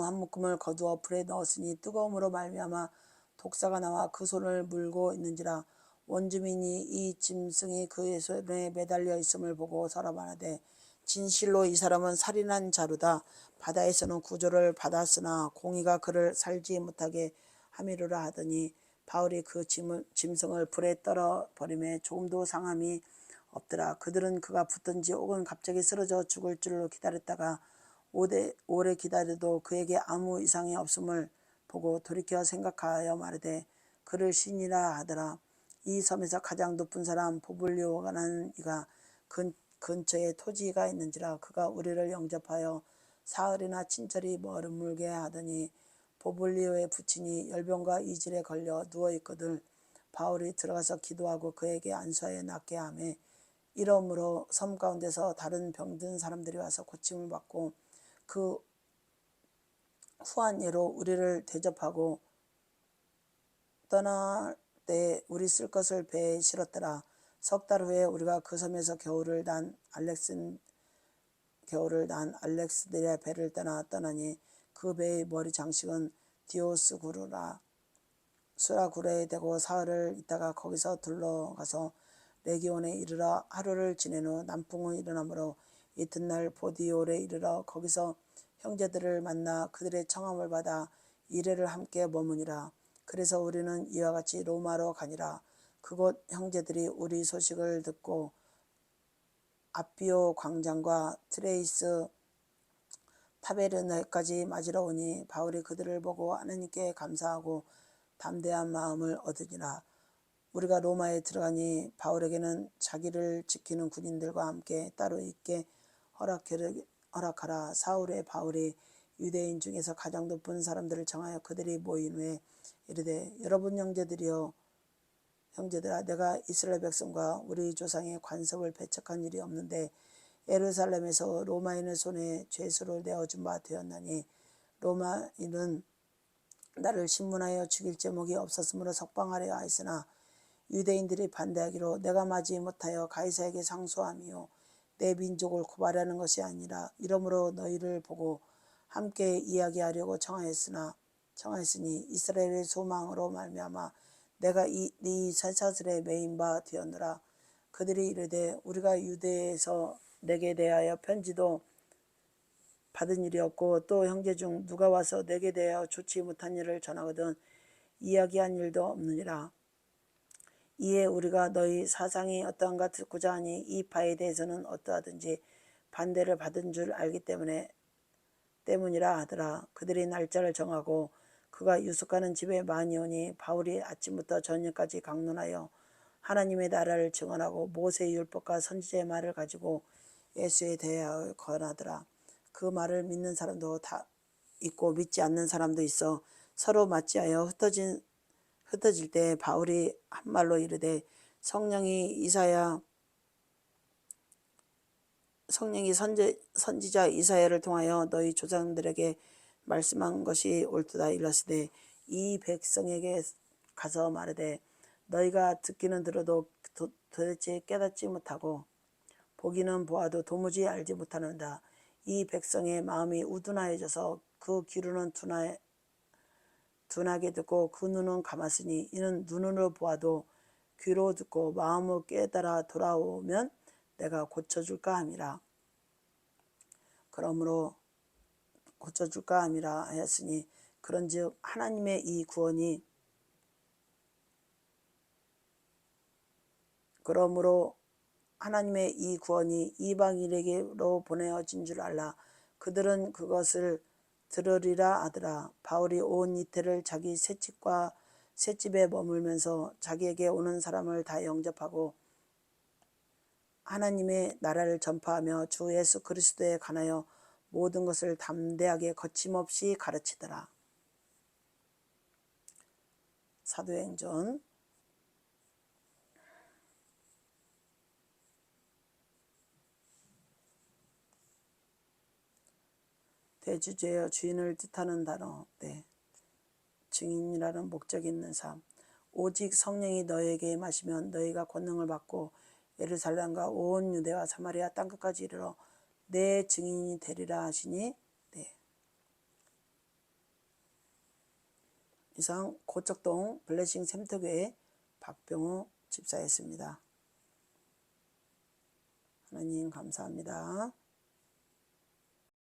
한 묶음을 거두어 불에 넣었으니 뜨거움으로 말미암아 독사가 나와 그 손을 물고 있는지라. 원주민이 이 짐승이 그의 손에 매달려 있음을 보고 서로 말하되 진실로 이 사람은 살인한 자루다. 바다에서는 구조를 받았으나 공의가 그를 살지 못하게 함이로라 하더니 바울이 그 짐승을 불에 떨어 버림에 조금도 상함이 없더라. 그들은 그가 붙든지 혹은 갑자기 쓰러져 죽을 줄로 기다렸다가 오래 기다려도 그에게 아무 이상이 없음을 보고 돌이켜 생각하여 말하되 그를 신이라 하더라. 이 섬에서 가장 높은 사람 보블리오라는 이가 근처에 토지가 있는지라. 그가 우리를 영접하여 사흘이나 친절히 머물게 하더니 보블리오의 부친이 열병과 이질에 걸려 누워있거든 바울이 들어가서 기도하고 그에게 안수하여 낫게 하며 이러므로 섬 가운데서 다른 병든 사람들이 와서 고침을 받고 그 후한 예로 우리를 대접하고 떠날 때 우리 쓸 것을 배에 실었더라. 석 달 후에 우리가 그 섬에서 겨울을 난 알렉스드리아 배를 떠나니 그 배의 머리 장식은 수라구레에 대고 사흘을 있다가 거기서 둘러가서 레기온에 이르러 하루를 지낸 후 남풍이 일어나므로 이튿날 보디올에 이르러 거기서 형제들을 만나 그들의 청함을 받아 이레를 함께 머무니라. 그래서 우리는 이와 같이 로마로 가니라. 그곳 형제들이 우리 소식을 듣고 아피오 광장과 트레이스 타베르네까지 맞으러 오니 바울이 그들을 보고 하나님께 감사하고 담대한 마음을 얻으니라. 우리가 로마에 들어가니 바울에게는 자기를 지키는 군인들과 함께 따로 있게 허락하라. 사흘에 바울이 유대인 중에서 가장 높은 사람들을 정하여 그들이 모인 후에 이르되 여러분 형제들아 내가 이스라엘 백성과 우리 조상의 관습을 배척한 일이 없는데 예루살렘에서 로마인의 손에 죄수를 내어준 바 되었나니 로마인은 나를 신문하여 죽일 제목이 없었으므로 석방하려 하였으나 유대인들이 반대하기로 내가 맞이 못하여 가이사에게 상소함이요 내 민족을 고발하는 것이 아니라 이러므로 너희를 보고 함께 이야기하려고 청하였으니 이스라엘의 소망으로 말미암아 내가 네 쇠사슬에 매인 바 되었노라. 그들이 이르되 우리가 유대에서 내게 대하여 편지도 받은 일이 없고 또 형제 중 누가 와서 내게 대하여 좋지 못한 일을 전하거든 이야기한 일도 없느니라. 이에 우리가 너희 사상이 어떠한가 듣고자 하니 이 바에 대해서는 어떠하든지 반대를 받은 줄 알기 때문이라 하더라. 그들이 날짜를 정하고 그가 유숙하는 집에 많이 오니 바울이 아침부터 저녁까지 강론하여 하나님의 나라를 증언하고 모세의 율법과 선지자의 말을 가지고 예수에 대하여 권하더라. 그 말을 믿는 사람도 다 있고 믿지 않는 사람도 있어 서로 맞지하여 흩어질 때 바울이 한 말로 이르되 성령이 선지자 이사야를 통하여 너희 조상들에게 말씀한 것이 옳도다 일렀으되 이 백성에게 가서 말하되 너희가 듣기는 들어도 도대체 깨닫지 못하고 보기는 보아도 도무지 알지 못하는다. 이 백성의 마음이 우둔하여져서 그 귀로는 둔하게 듣고 그 눈은 감았으니 이는 눈으로 보아도 귀로 듣고 마음으로 깨달아 돌아오면 내가 고쳐줄까 함이라. 그러므로 고쳐줄까 함이라 하였으니 그런즉 하나님의 이 구원이 이방인에게로 보내어진 줄 알라. 그들은 그것을 들으리라 하더라. 바울이 온 이태를 자기 셋집에 머물면서 자기에게 오는 사람을 다 영접하고 하나님의 나라를 전파하며 주 예수 그리스도에 관하여 모든 것을 담대하게 거침없이 가르치더라. 사도행전 대주제여 주인을 뜻하는 단어. 증인이라는 목적이 있는 삶. 오직 성령이 너에게 임하시면 너희가 권능을 받고 예루살렘과 온 유대와 사마리아 땅끝까지 이르러 내 증인이 되리라 하시니. 이상 고척동 블레싱 샘터교회 박병호 집사였습니다. 하나님 감사합니다.